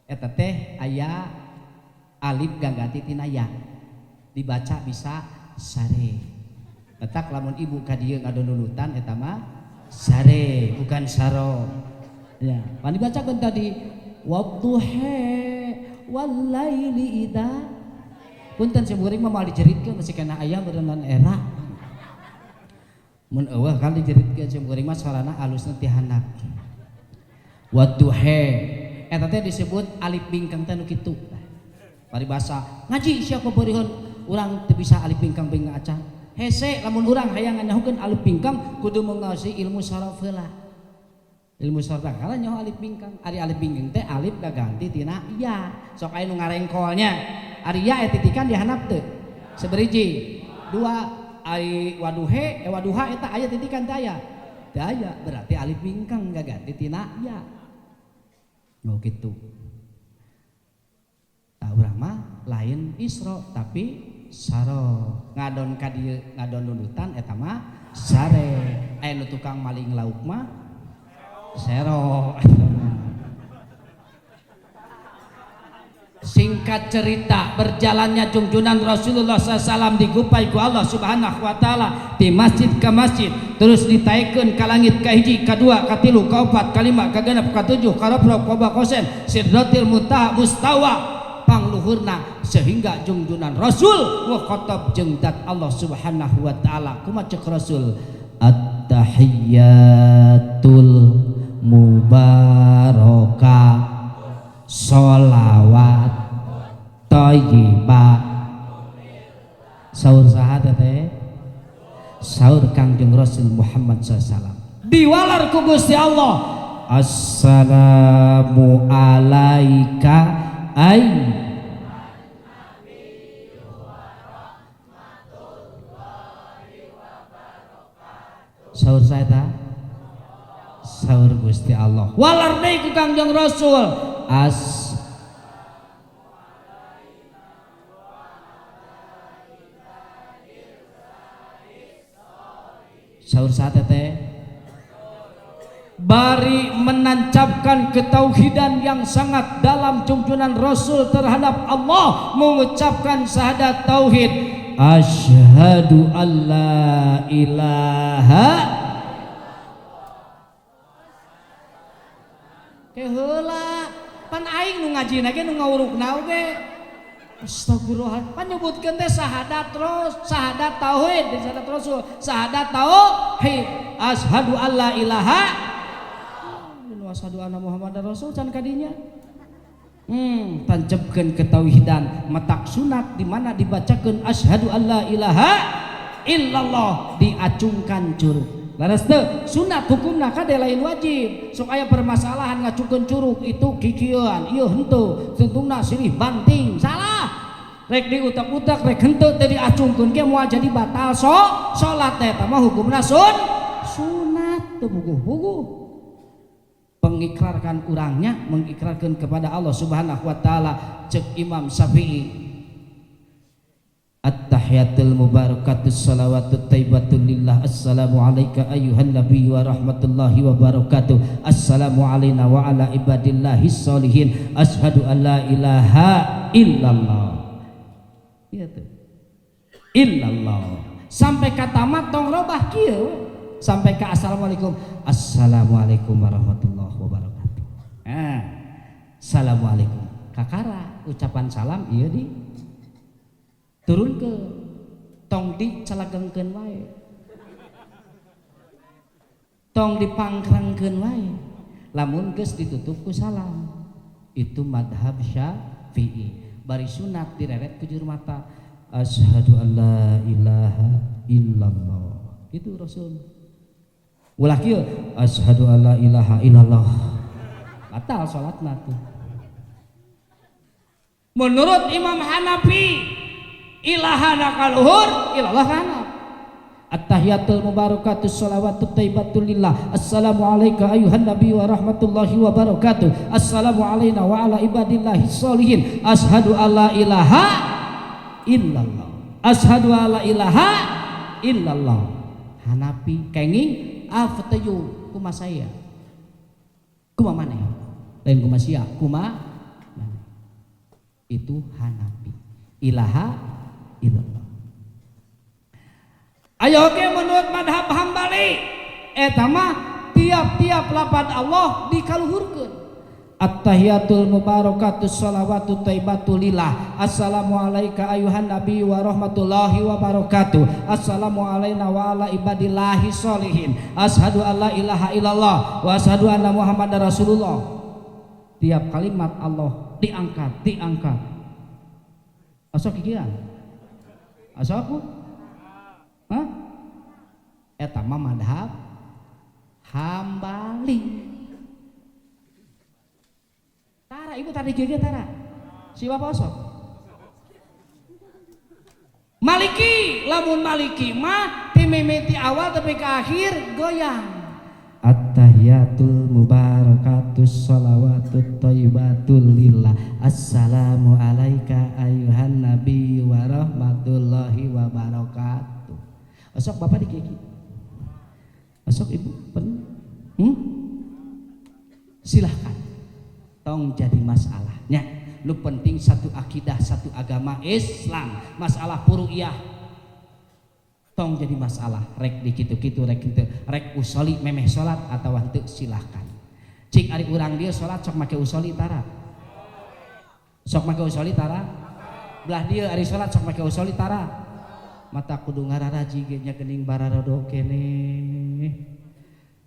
Eta teh aya alif ganti tina ya. Dibaca bisa sare. Letak lamun ibu ka dieu ngadonulutan eta mah sare bukan saro. Ya, pan dibacakeun tadi wadduha wallaili idza. Punten simkuring mah moal diceritkeun masih kana aya berenang era. Mun eueuh kali dijeritkeun simkuring mah sarana alusna ti handap. Wadduha eta teh disebut alif bingkang teh nu kitu. Paribasa ngaji sia kubeurieun urang teu bisa alif bingkang bing acan. Hese lamun urang hayang nyahokeun alif bingkang kudu mengaosi ilmu saraf heula. Ilmu saraf kala nyaho alif bingkang. Ari alif bingkang teh alif gaganti tina ya. Sok aya nu ngarengkolnya. Ari ya etitikan di handap teu? Saberiji, 2, ai waduhe waduha eta aya titikan teh aya berarti alif bingkang gaganti tina ya oh gitu. Nah, urang mah lain isro tapi saro ngadon ka dieu ngadon nudutan eta mah sare aya nu tukang maling lauk mah sero. Singkat cerita, berjalannya junjunan Rasulullah SAW digupai ku Allah Subhanahu wa Ta'ala di masjid ke masjid, terus ditaikeun ka langit ka hiji, ka dua, ka tilu, ka opat, ka lima, ka genep, ka tujuh, ka robrok, ka bakosen, sidratil muntaha mustawa pangluhurna, sehingga junjunan Rasul wa khotob jeung dat Allah Subhanahu wa Ta'ala. Kumaha ceuk Rasul? At-tahiyyatul mubarakah sholawat thayyibah. Saur saha teh? Saur Kangjeng Rasul Muhammad SAW diwalar ku Gusti Allah, assalamu alaika ay saur saya ta? Saur Gusti Allah walar deui ku Kangjeng Rasul saur saat teh bari menancapkan ketauhidan yang sangat dalam junjunan Rasul terhadap Allah, mengucapkan syahadat tauhid, asyhadu alla ilaha keheula pan aing nu ngajina ge nu ngawurukna oge astagfirullah pan nyebutkeun teh syahadat terus syahadat tauhid di syahadat Rasul syahadat tauhid asyhadu alla ilaha wa asyhadu anna muhammadar rasul can kadinya tancepkeun ketauhidan matak sunat di mana dibacakeun asyhadu alla ilaha illallah diacungkan curug. Laras teu sunat hukumna kade lain wajib. Sok aya permasalahan ngacukeun curug itu kikieun, ieu henteu, tungtungna silih banting. Salah. Rek diutak-utak rek henteu teh diacungkeun ge moal jadi batal salat teh mah hukumna sunat teu buguh-buguh. Pengikrarkan urangnya mengikrarkan kepada Allah Subhanahu wa Ta'ala. Cek Imam Syafi'i, at-tahiyatul mubarakatus salawatut thayyibatul lillah, assalamu alayka ayyuhan nabiy wa rahmatullahi wa barakatuh, assalamu alayna wa ala ibadillahis sholihin, asyhadu an la ilaha illallah. Iya tuh illallah sampai kata matong robah kieu sampai ke assalamualaikum, assalamualaikum warahmatullahi wabarakatuh. Assalamualaikum kakara ucapan salam ieu di turun ke tong dicalagengkeun wae tong dipangkrangkeun wae lamun geus ditutup ku salam. Itu madhab Syafi'i. Bari sunat direret ku juru mata, asyhadu an la ilaha illallah. Itu Rasul. Ulah kieu, asyhadu an la ilaha illallah. Batal salatna tuh. Menurut Imam Hanafi, ilahana kaluhur, ilallah kana. At-tahiyatul mubarakatus shalawatut thayyibatul lillah, assalamu alayka ayyuhan nabiy wa rahmatullahi wa barakatuh, assalamu alayna wa ala ibadillahis sholihin, asyhadu alla ilaha illallah, asyhadu alla ilaha illallah. Hanafi kenging aftayu kuma saya kuma maneh lain kuma sia kuma maneh. Itu Hanafi ilaha illallah. Ayo oke menurut madhab Hambali eta mah tiap-tiap lapad Allah dikaluhurkeun. At-tahiyatul mubarakatus shalawatut thayyibatul lillah, assalamu alayka ayyuhan nabiy wa rahmatullahi wa barakatuh, assalamu alayna wa ala ibadillahi sholihin, asyhadu an la ilaha illallah wa asyhadu anna muhammadar rasulullah. Tiap kalimat Allah diangkat. Asok kikiran? Asok aku? Hah? Eta mah madhab Hambali. Tara ibu tadi gege tara. Si bapak osok. Maliki, lamun maliki mah timimiti awal tapi ke akhir goyang. At-tahiyatul mubarakatus sholawatut thayyibatul lillah. Assalamu alayka ayuhan nabi wa rahmatullahi wa barakatuh. Esok bapak dikiki. Esok ibu pernah? Silahkan. Tong jadi masalahnya. Lu penting satu akidah, satu agama Islam. Masalah furu'iyah tong jadi masalah. Rek di kitu-kitu rek kitu. Rek usoli memeh salat atau henteu silahkan. Cik ari urang dia salat sok make usoli tara. Sok make usoli tara. Belah dia ari salat sok make usoli tara. Mata kudu ngararaji ge nya geuning bararodo kene.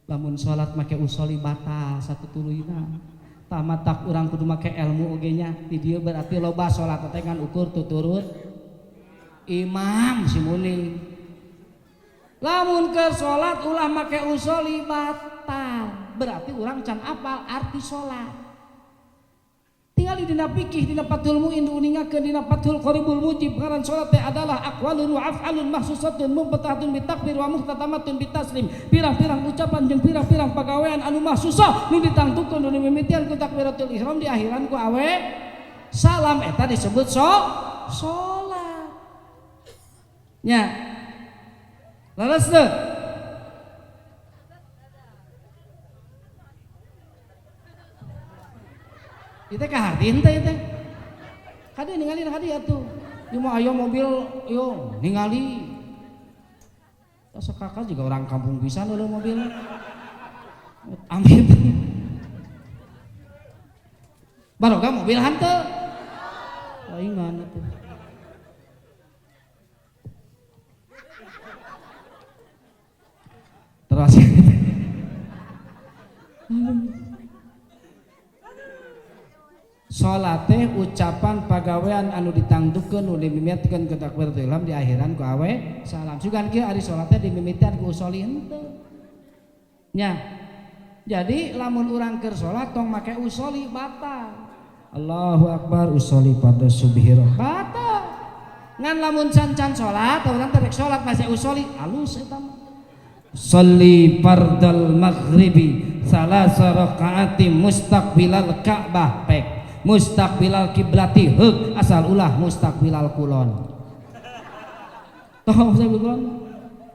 Lamun salat make usoli batal satu tuluina. Tamatak urang kudu make ilmu oge nya. Di dieu berarti loba salat teh ngan ukur tuturut imam si muning. Lamun ke salat ulah make usoli batal. Berarti urang can apal arti salat. Tinggal dina fikih dina Fathul Muin diuningakeun dina Fathul Qoribul Mujib ngaran salat teh adalah aqwalun wa af'alun mahsusatun mubtadaatun bitakbir wa muhtatamatun bitaslim. Pirang-pirang ucapan jeung pirang-pirang pagawean anu mahsusah nu ditangtukeun nu mimitian ku takbiratul ihram di akhiran ku awe salam eta disebut salat. Nya. Laras teu? Itu kahartin teh itu. Kade ningali kade atuh. Ieu mah aya mobil yo ningali. Asa kakak juga orang kampung pisan eueuh mobil. Amin. Barokah mobil hanteu. Laingan atuh. Terus salat teh ucapan pagawean anu ditangtukeun nu dimimitikeun ku takbiratul ihram di akhiran ku awe salam. Sugan kieu ari salat teh dimimitian ku usoli henteu. Nya. Jadi lamun urang keur salat tong make usoli batal. Allahu akbar usoli pada subhi batal. Ngan lamun can-can salat urang teh rek salat masih usoli alus eta mah. Sholli fardal maghribi salasa rakaati mustaqbilal Ka'bah pek. Mustaqbilal kiblati heuk asal ulah mustaqbilal kulon. Toh mustaqbilal kulon?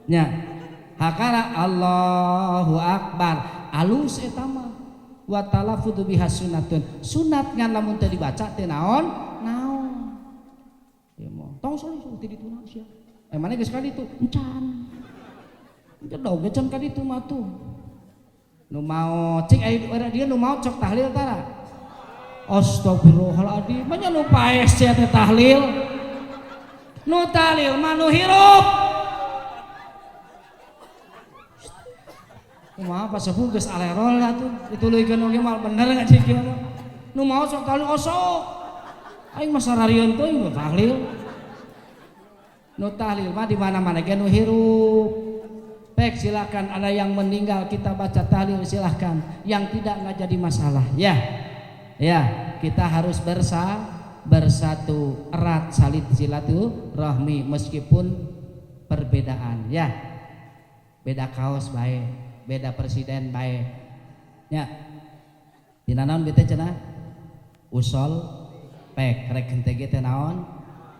Nya. Hakara Allahu akbar. Alus eta mah. Wa talaffudu biha sunnatun. Sunat ngan lamun teu dibaca teh naon? Naon. Ieu mah tong soli teu dituna sia. Mane geus ka ditu? Encan. Gedog can ka ditu mah tuh. Nu mau cik aya dia nu mau cok tahlil tara. Astagfirullahaladzim, banyak nu paes sia teh tahlil. Nu tahlil mah nu hirup. Kumaha pas sepuh geus alerol lah tuh. Dituluykeun oge mal bener ngajik kieu. Nu mau sok tahlil osok. Aing mah sararieun teuing nu tahlil. Nu tahlil mah di mana-mana ge nu hirup. Baik, silakan ada yang meninggal kita baca tahlil silahkan. Yang tidak nggak jadi masalah ya. Ya, kita harus bersatu erat salit silaturahmi meskipun perbedaan ya. Beda kaos bae, beda presiden bae. Ya. Dina naon bete cenah? Usol pek rek henteu ge teh naon?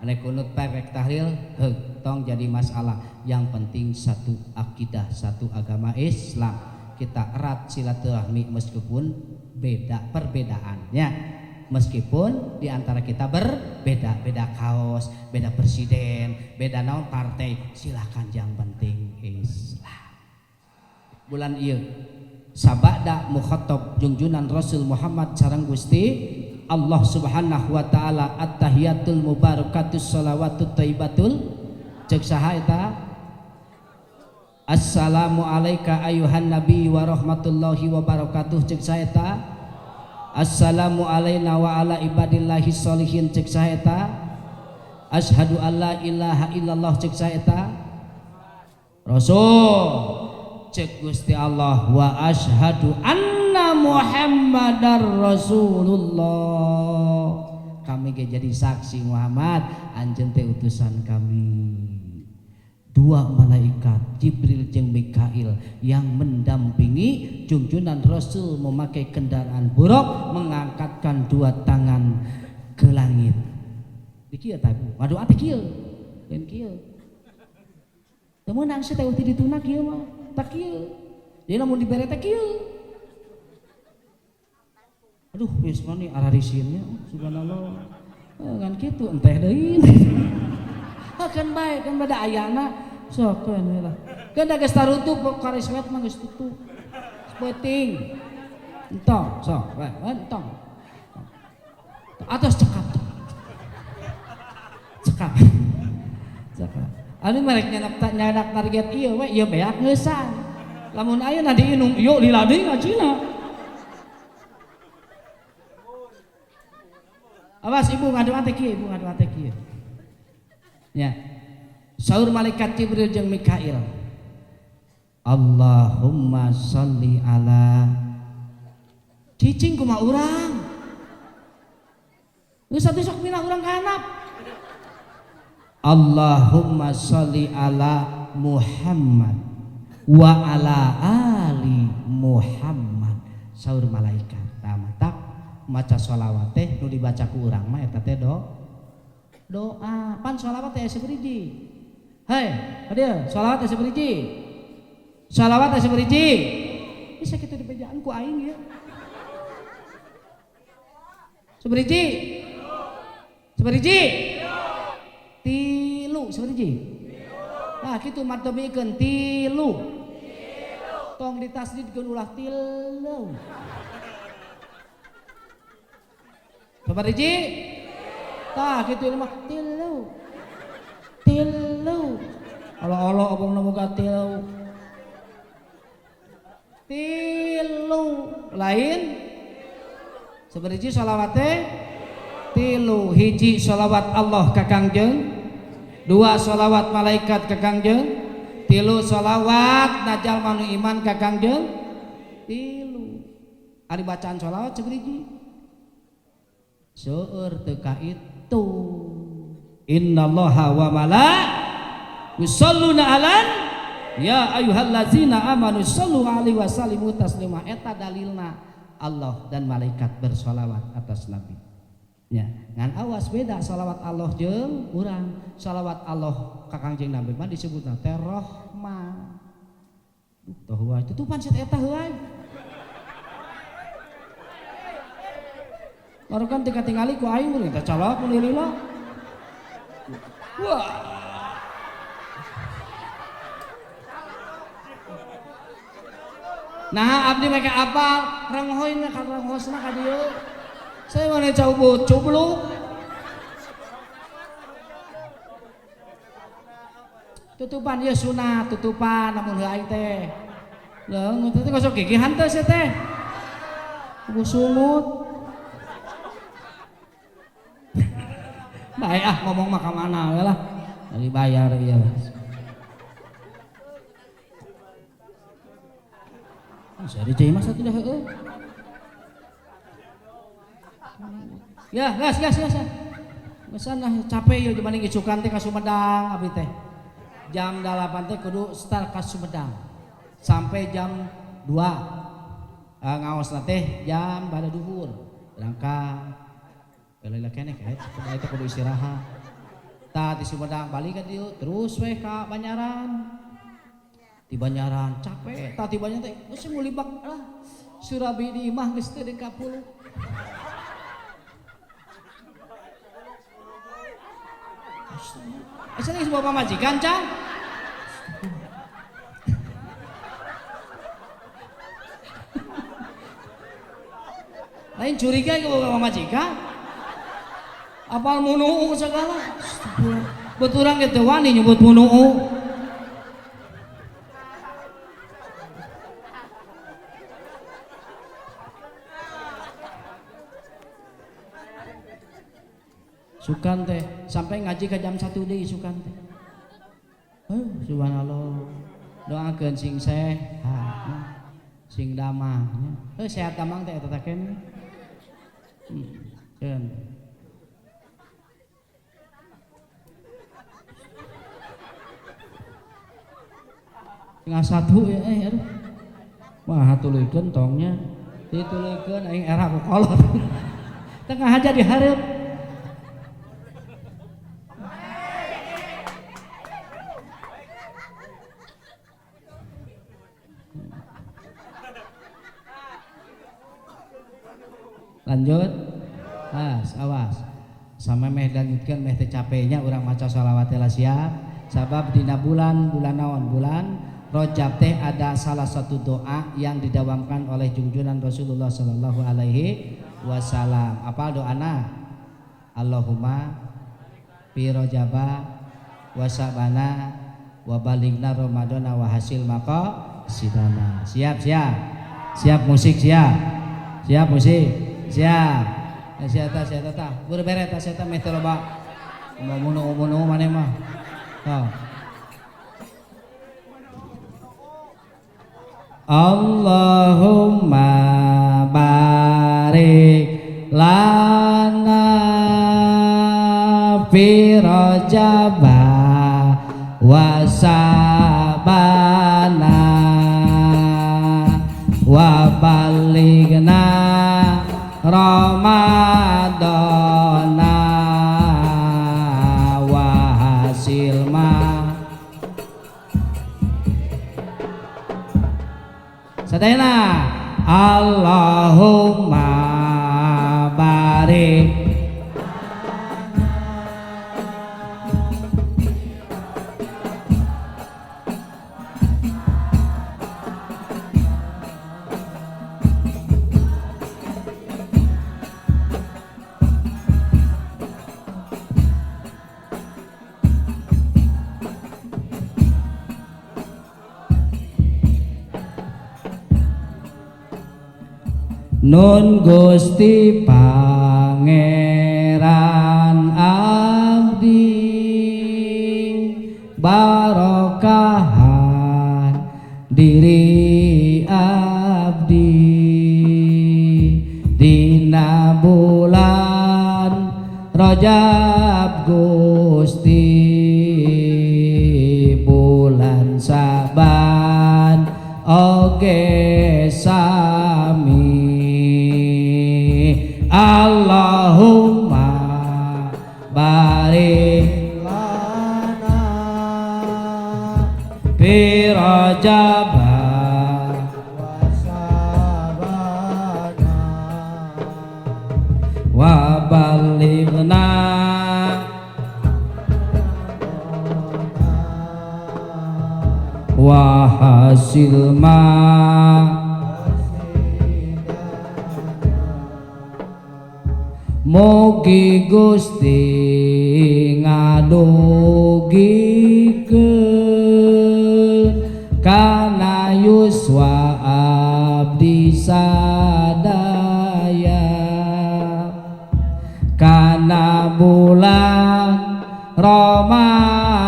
Rek kunut pek rek tahlil heug tong jadi masalah. Yang penting satu akidah, satu agama Islam. Kita erat silaturahmi meskipun beda perbedaannya, meskipun diantara kita berbeda kaos, beda presiden, beda naon partai, silahkan yang penting Islam. Bulan ieu sabada mukhatab junjunan Rasul Muhammad sareng Gusti Allah Subhanahu wa taala at-tahiyatul mubarakatus shalawatut thayyibatul ceuk saha eta? Assalamu alayka ayuhan nabi wa rahmatullahi wa barakatuh ceuk saha eta? Assalamu alayna wa ala ibadillahi sholihin ceuk saha eta? Asyhadu alla ilaha illallah ceuk saha eta? Rasul ceuk Gusti Allah wa asyhadu anna Muhammadar Rasulullah. kami ge jadi saksi Muhammad anjeun teh utusan kami. Dua malaikat Jibril jeung Mikail yang mendampingi junjungan Rasul memakai kendaraan buruk mengangkatkan dua tangan ke langit. Di kieu tah Bu. Waduh atuh kieu. Dan kieu. Teu meunang sih teh uti dituna kieu mah. Tak kieu. Jadi lamun dibere teh kieu. Aduh geus mani ararisinnya subhanallah. Ngan kitu enteh deui. Kan baik kan bada ayana sok kan lah. Kan da geus tarutup kareswet mah geus tutup. Penting. Entong sok bae entong. Atas cekap. Cekap. Cekap. Anu merek nyadak target ieu we ieu beak ngeusan. Lamun ayeuna diinung ieu lila deui ngajina. Awas ibu ngadu ate kieu, ibu ngadu ate kieu. Ya. Saur malaikat Jibril jeung Mikail. Allahumma sholli ala cicing kumaha urang. Geus atuh sok minah urang ka handap. Allahumma sholli ala Muhammad wa ala ali Muhammad. Saur malaikat. Tah matak maca sholawat teh nu dibaca ku urang mah eta teh doa pan sholawat teh saberiji. Hei, hadir sholawat teh saberiji. Sholawat teh saberiji. Bisa kitu dipejaan ku aing ya. Saberiji. Saberiji. Tilu saberiji. Nah, kitu martobikeun tilu. Tong ditasdidkeun ulah tilu. Saberiji. Tah kitu mah tilu. Tilu. Allah obongna boga tilu. Tilu. Lain saberiji sholawat teh tilu. Hiji sholawat Allah ka Kangjeng, dua sholawat malaikat ka Kangjeng, tilu sholawat najal manu iman ka Kangjeng, tilu. Ari bacaan sholawat saberiji. Seueur teu ka itu. Innallaha wa yusholluna alan ya ayyuhallazina amanu shollu alaihi wasallimu taslima. Eta dalilna Allah dan malaikat bersolawat atas Nabi. Ya, ngan awas beda salawat Allah jeung urang. Salawat Allah ka Kangjeng Nabi mah disebutna teh rahmah. Duh tah tutupan set eta heuy. Baru kan tinggali ku aing mun teh calak mun lila. Wah. Nah abdi make apal ranghoina ka ranghosna ka dieu. Saya mana coba belum. Tutupan ya sunat tutupan namun aing teh. Lah ngotot teh kosok gigihan teh sia teh. Kudu sungut. Baik ngomong mah ka mana we lah. Dari bayar ieu. Sari cai masa tidak heueuh. Ya, gas. Gesan lah capek ieu dibanding icukan teh ka Sumedang abdi teh. Jam 8 teh kudu start ka Sumedang. Sampai jam 2. Ngaosna teh jam bada duhur. Berangkat. Bela keneh kae kumaha teh kudu istirahat. Tah di Sumedang balik ka dieu terus we ka Banyaran. Di Banyaran capek, tah di Banyaran teh geus ngulibak lah. Surabi di imah geus teu di kapuluh. Asa geus bawa majikan can? Lain curiga ke bawa majikan? Apal munuu segala. Beturang ge teu wani nyebut munuu. Sukan teh sampai ngaji ke jam 1 deui sukan teh. Subhanallah. Doakeun sing sehat, sing damang. Sehat damang teh eta teh keneh. tinggal satu ya aduh mah tuluykeun tongnya dituluykeun aing era ku kolot tengah aja dihareup lanjut awas sama meh lanjutkan meh teu capeknya urang maca shalawat teh siap sabab dina bulan naon bulan Rajab teh ada salah satu doa yang didawamkan oleh junjungan Rasulullah sallallahu alaihi wasallam. Apa doana? Allahumma fi Rajaba wa Sya'bana wa balighna Ramadana wa hasil maqasidana. Siap musik siap musik siap ta berberet ta saya meh teu loba umum maneh mah Allahumma barik lana fi Rajaba wa Sya'bana wa balighna Ramadana wa hasil sadayana Allahumma barik Nun Gusti Pangeran abdi barokahan diri abdi dina bulan Rajab Gusti bulan Saban oge sami Allahumma barik lana fi Rajab wa Sya'bana wa balighna wa hasil ma mugi Gusti ngadugikeun kana yuswa abdi sadaya kana bulan Ramadana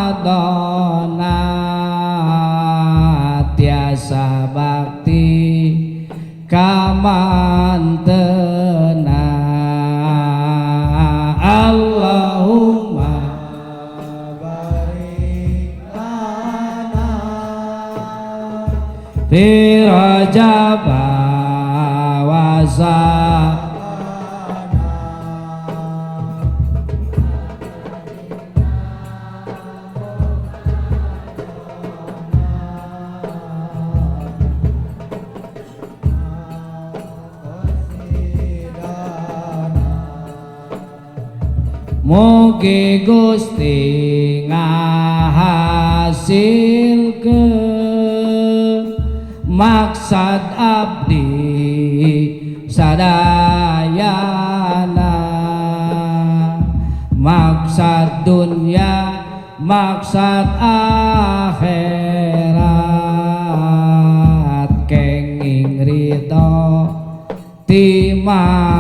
tiasa bakti kamantena Allahumma barik lana fi Rajab wa Sya'bana mugi Gusti ngahasilkeun maksad abdi sadayana maksad dunya maksad akhirat kenging ridho timantena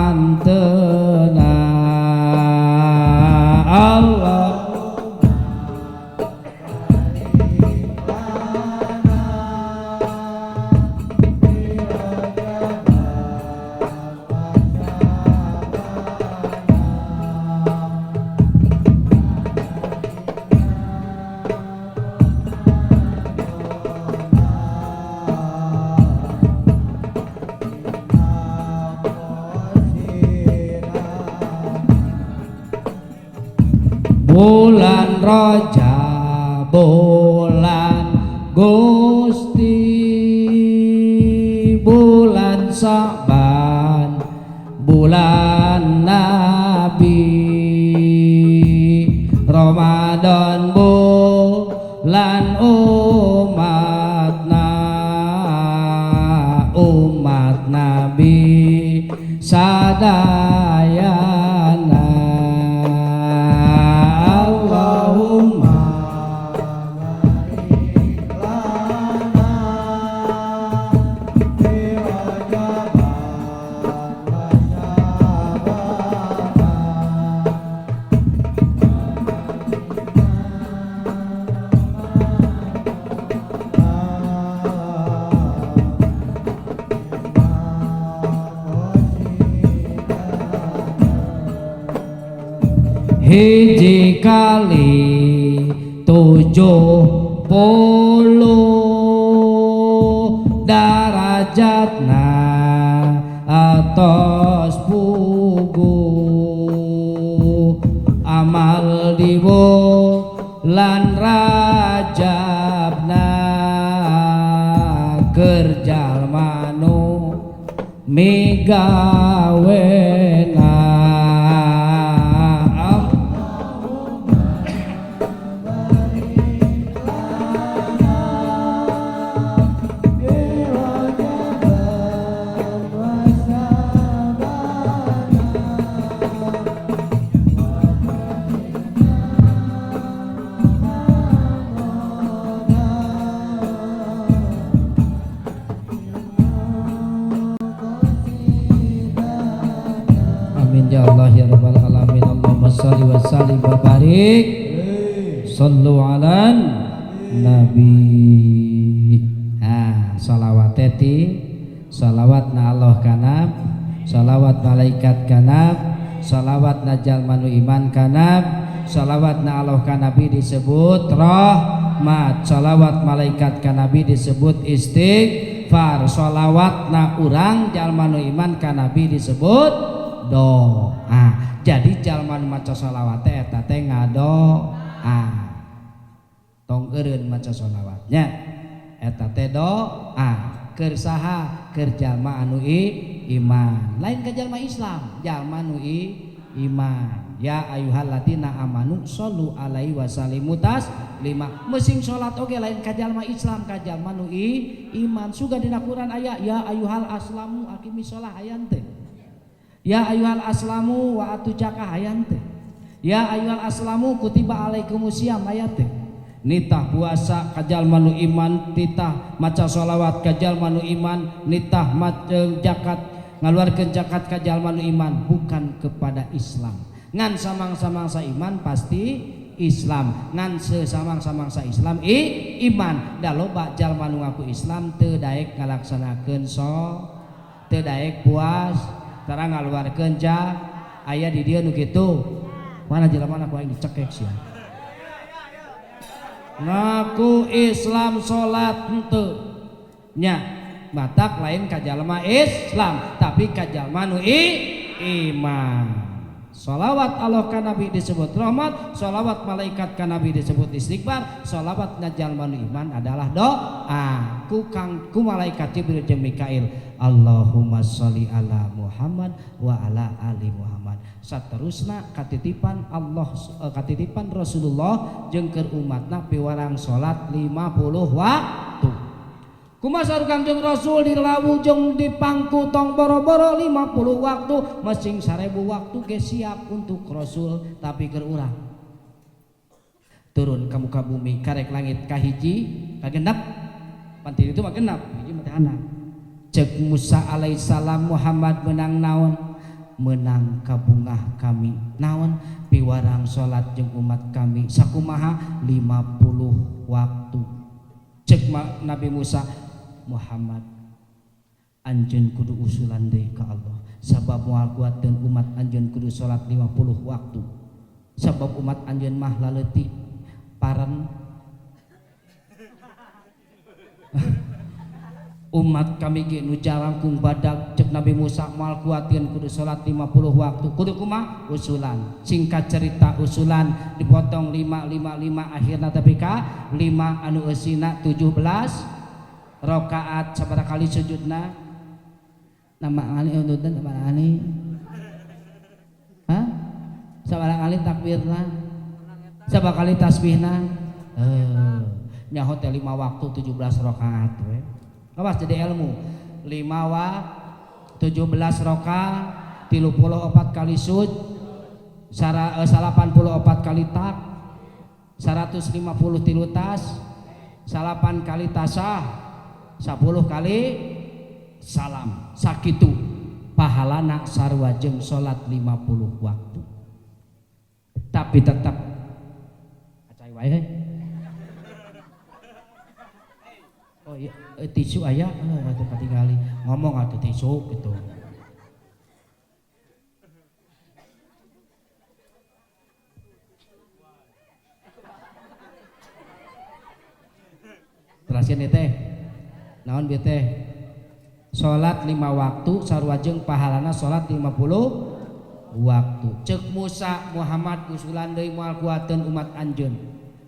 Allah bulan Rajab bulan Gusti, bulan Sa'ban bulan Nabi, Ramadan bulan umat Nabi sadayana. Allahumma barik lana fi Rajab wa hiji kali 70 darajatna atos pugu amal di bulan Rajabna kerja manu migawena. Ya Allah ya Rabbal Alamin. Allahumma salli wa sallim wa barik sallu ala Nabi. Salawat teti, salawat na Allah kanab, salawat malaikat kanab, salawat na jalmanu iman kanab, salawat na Allah kanabi disebut rahmat, salawat malaikat kanabi disebut istighfar, salawat na urang jalmanu iman kanabi disebut doa. Jadi jalma maca sholawat eta teh ngadoa. Tong eureun maca sholawatnya eta teh doa. Keur saha? Keur jalma anu iman. Lain ka jalma Islam, jalma anu iman. Ya ayyuhalladzina amanu shollu alaihi wasallimu taslima. Meusing salat oge lain ka jalma Islam, ka jalma anu iman. Suga dina Quran aya ya ayyuhal aslamu aqimis shalah ayan teh. Ya ayyuhal aslamu wa atujaka hayam teh. Ya ayyuhal aslamu kutiba alaikumusiyam ayat teh. Nitah puasa kajalma nu iman, titah maca sholawat kajalma nu iman, nitah maca zakat ngaluarkeun zakat kajalma nu iman, bukan kepada Islam. Ngan samang-samangsa iman pasti Islam, ngan sesamang-samangsa Islam iman. Da loba jalma nu ngaku Islam teu daek ngalaksanakeun teu daek puas tara ngaluarkeun aya di dieu nu kitu. Mana jelema ku aing dicekek sia. Ngaku Islam salat henteu nya batak lain ka jalma Islam, tapi ka jalma nu iman. Sholawat Allah ka Nabi disebut rahmat, sholawat malaikat ka Nabi disebut istighfar, sholawat jalma nu iman adalah doa. Ku malaikat Jibril jeung Mikail. Allahumma sholli ala Muhammad wa ala ali Muhammad. Saterusna katitipan Allah, katitipan Rasulullah jeung keur umatna piwarang salat 50 waktu. Kumaha Kangjeng Rasul dilawu jeung dipangku tong boro-boro 50 waktu, masing 1000 waktu ge siap untuk Rasul, tapi keur urang turun ka muka bumi karek langit kahiji kagenep panti itu mah genep hiji mah teh anak. Cek Musa alaihissalam Muhammad menang naon? Menang kabungah kami naon? Piwarang salat jeung umat kami sakumaha 50 waktu. Cek Nabi Musa, Muhammad anjeun kudu usulan deui ka Allah sabab moal kuatkeun umat anjeun kudu salat 50 waktu sabab umat anjeun mah laleutik paran umat kami ge nu jarangkung badag cek Nabi Musa moal kuatieun kudu salat 50 waktu kudu kumaha usulan singkat cerita usulan dipotong 5 akhirna tapi ka 5 anu eusina 17 rakaat sabaraha kali sujudna nama kali unutna sabaraha kali hah sabaraha kali takbirna sabaraha kali tasbihna nyaho teh 5 waktu 17 rakaat we awas jadi ilmu 5 waktu 17 rakaat 34 kali sujud 84 kali tak 150 tilu tas 8 kali tasah 10 kali salam sakitu pahalana sarua jeung salat 50 waktu tapi tetap acai wae oh iya tisu aya atuh katingali ngomong atuh tisu gitu terasin teh naon bieu teh salat 5 waktu sarua jeung pahalana salat 50 waktu ceuk Musa Muhammad usulan deui moal kuateun umat anjeun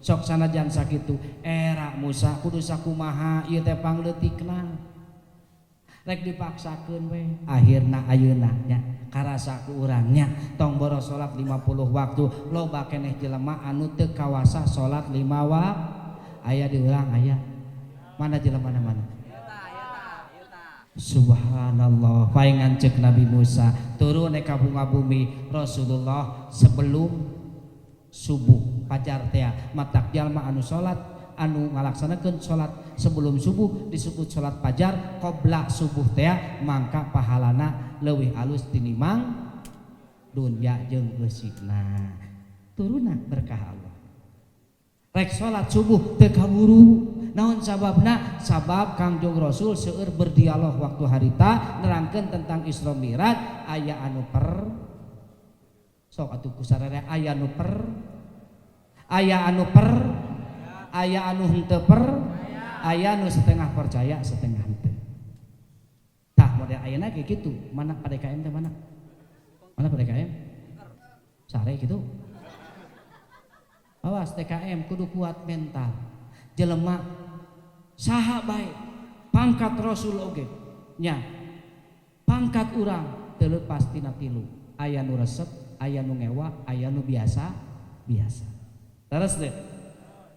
sok sanajan sakitu era Musa kudu sakumaha ieu teh pangleutikna rek dipaksakeun we akhirna ayeuna nya karasa ku urang nya tong boros salat 50 waktu loba keneh jelema anu teu kawasa salat 5 waktu aya di urang aya mana jelema mana subhanallah paingan cek Nabi Musa turun ka bunga bumi Rasulullah sebelum subuh fajar teh matak jalma anu salat anu ngalaksanakeun salat sebelum subuh disebut salat fajar qobla subuh teh mangka pahalana leuwih alus tinimbang dunya jeung eusikna turuna berkah Allah rek salat subuh teu kaburu naon sababna sabab Kangjeng Rasul seueur berdialog waktu harita nerangkeun tentang Isra Mi'raj aya anu per sok atuh kusarere aya anu per aya anu per aya anu henteu per aya anu setengah percaya setengah henteu tah model ayeuna ge kitu mana PDKM teh mana PDKM sare kitu awas TKM kudu kuat mental jelema saha bae pangkat Rasul oge nya pangkat urang teu leupas tina tilu aya nu resep aya nu ngewa aya nu biasa terus deh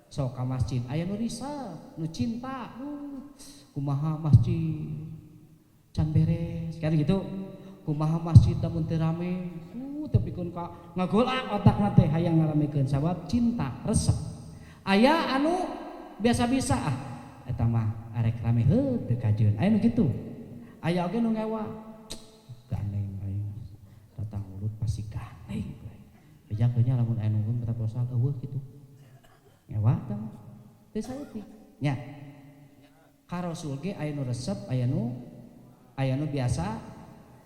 sok ka masjid aya nu risau nu cinta kumaha masjid can beres kan gitu kumaha masjid lamun teu rame tapi kun ka ngagolak otakna teh hayang ngaramekeun sabab cinta resep aya anu biasa-biasa eta mah arek rame heuh teu kajeun aya nu kitu aya oge nu ngewa gandeng aing datang mulut pasti gandeng bejakeunnya lamun aya nu proposal eueuh kitu ngewa tah teu saeutik nya ka Rasul ge aya nu resep aya nu biasa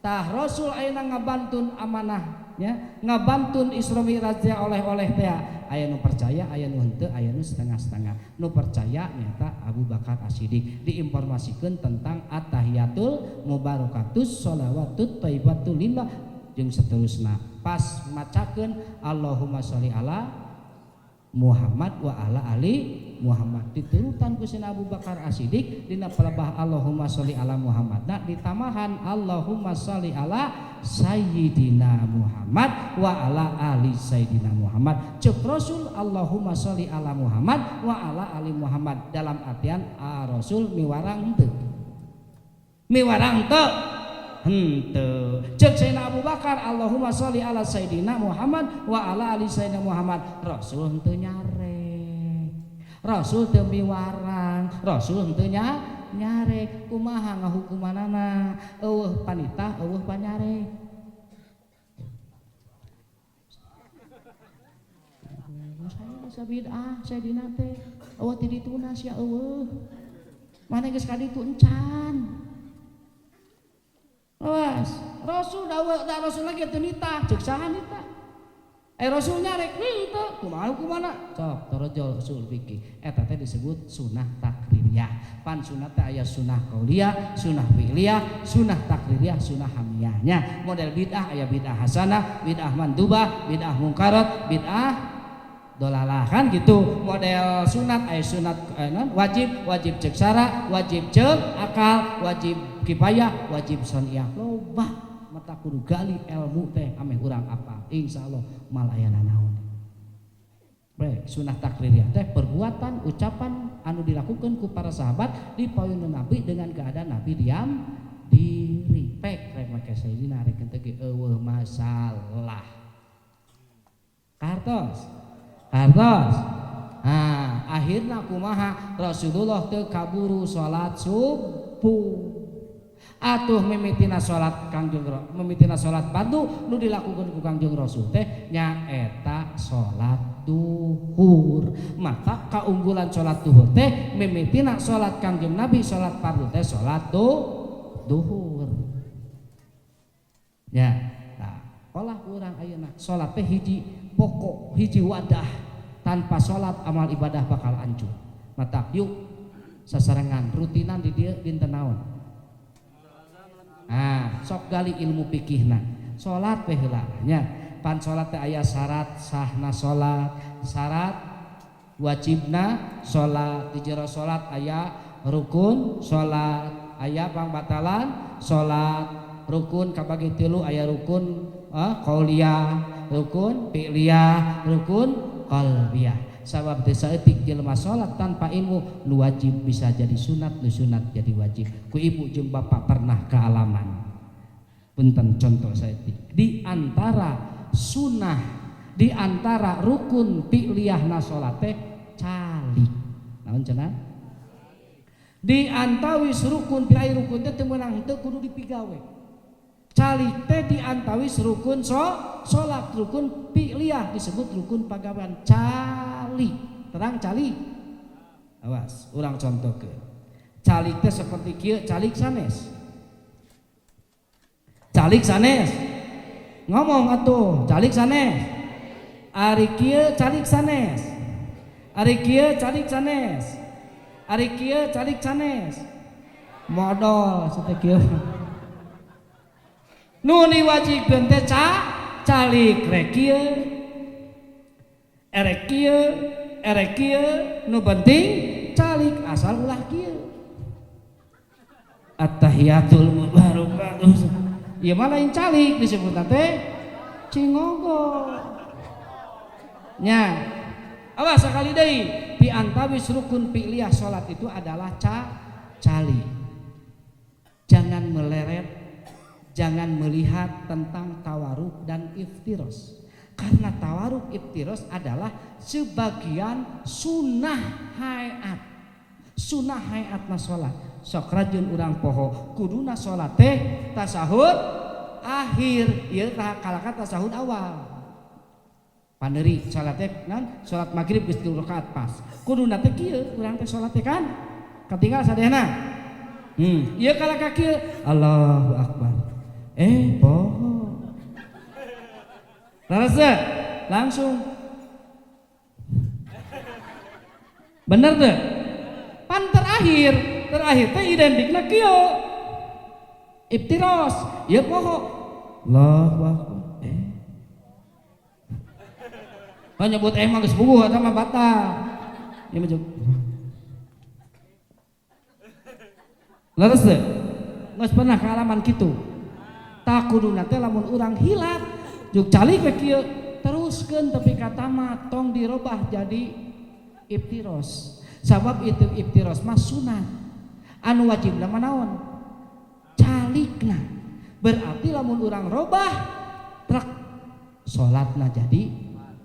tah Rasul ayeuna ngabantun amanah nya ngabantun Isra Mi'raj oleh-oleh teh aya nu percaya aya nu henteu aya nu setengah-setengah nu percaya nyata Abu Bakar As-Siddiq diinformasikeun tentang at-tahiyatul mubarakatus sholawatut thayyibatul lillah jeung saterusna pas macakeun Allahumma sholli ala Muhammad wa ala ali Muhammad diturutan ku Sayyidina Abu Bakar As-Siddiq dina pelebah Allahumma sholli ala Muhammad nah ditamahan Allahumma sholli ala Sayyidina Muhammad wa ala ali Sayyidina Muhammad cek Rasul Allahumma sholli ala Muhammad wa ala ali Muhammad dalam artian Rasul miwarang teu henteu cek Sayyidina Abu Bakar Allahumma sholli ala Sayyidina Muhammad wa ala ali Sayyidina Muhammad Rasul henteu nyare Rasul teu miwarang Rasul henteu nyare kumaha ngahukumanana eueuh panitah eueuh panyare saya bisa bid'ah Sayyidina teh eueuh ti dituna sia eueuh mane geus ka ditu encan awas Rasul da Rasul lagi teu nitah ceuk saha nitah Rasul nyarek henteu kumaha hukumana sok torojol usul fikih eta teh disebut sunnah takririah takliriyah. Pan sunat teh aya sunah qauliyah, sunah fi'liyah, sunah takliriyah, sunah hamiyahnya. Model bid'ah aya bid'ah hasanah, bid'ah mandubah, bid'ah mungkarat, bid'ah dolalah kan gitu. Model sunat aya sunat wajib cek syara, wajib cek akal, wajib kifayah, wajib soniyah. Loba mata kudu gali ilmu teh ame urang apa insyaallah mal aya nanaon. Baik, sunah takliriyah teh perbuatan ucapan anu dilakukan ku para sahabat di payun Nabi dengan keadaan Nabi diam diri. Pek rek make sayyidina rek teh eueuh masalah. Kartos. Nah, akhirna kumaha Rasulullah teu kaburu salat subuh. Atuh mimitina salat Kangjeng mimitina salat fardu nu dilakukeun ku Kangjeng Rasul teh nyaeta salat duhur. Maka kaunggulan salat duhur teh mimitina salat Kangjeng Nabi salat fardu teh salat duhur. Ya, nah, olah urang ayeuna salat teh hiji pokok, hiji wadah. Tanpa sholat amal ibadah bakal hancur. Mata yuk sasarengan rutinan di dia dinten naon. Nah, sok gali ilmu fikihna. Sholat teh heula nya. Pan sholat teh aya syarat sahna sholat, syarat wajibna sholat. Di jero sholat aya rukun sholat, aya pangbatalan sholat. Rukun kabagi 3 aya rukun qauliyah, rukun fi'liyah, rukun qalbiyah. Sabab teu saeutik jelema salat tanpa ilmu nu wajib bisa jadi sunat, nu sunat jadi wajib. Ku ibu jeung bapak pernah kealaman. Punten contoh saeutik. Di antara sunah, di antara rukun fi'liyahna salat teh calik. Naon cenah? Di antawis rukun fi'liyah rukun teh teu meunang teu kudu dipigawe. Calik teh diantawis rukun sholat, rukun fi'liyah disebut rukun pagawean. Calik terang calik. Awas urang contohkeun. Calik teh seperti kieu, calik sanes. Calik sanes. Ngomong atuh, calik sanes. Ari kieu calik sanes. Ari kieu calik sanes. Ari kieu calik sanes. Modal satea kieu. Nu diwajibkeun teh calik rek kieu erek kieu nu penting calik asal ulah kieu at-tahiyatul mubarakatuh ieu mah lain calik disebutna teh cingogo nya. Awas sakali deui di antawis rukun fi'liyah salat itu adalah calik. Jangan meleret, jangan melihat tentang tawaruk dan iftiros. Karena tawaruk iftiros adalah sebagian sunnah hayat. Sunnah hayatna salat. Sok rajin urang poho kuduna salat teh tasahud akhir, ieu kalaka tasahud awal. Paneuri salat teh naon? Salat magrib geus 3 rakaat pas. Kuduna teh kieu urang teh salat teh kan katinggal sadayana. Ieu kalaka kieu Allahu akbar. Poho. Rasa langsung. Bener tuh. Pan terakhir teh identikna kieu. Iftiros, ya poho. Allahu akbar. Kan nyebut mah geus puguh eta mah batal. Ieu mah Leres teh. Geus pernah kealaman kitu. Takuduna teh lamun urang hilap juk calik we kieu teruskeun tapi kata mah tong dirobah jadi iftiros. Sabab itu iftiros mah sunat. Anu wajibna mah naon? Calikna. Berarti lamun urang robah trek salatna jadi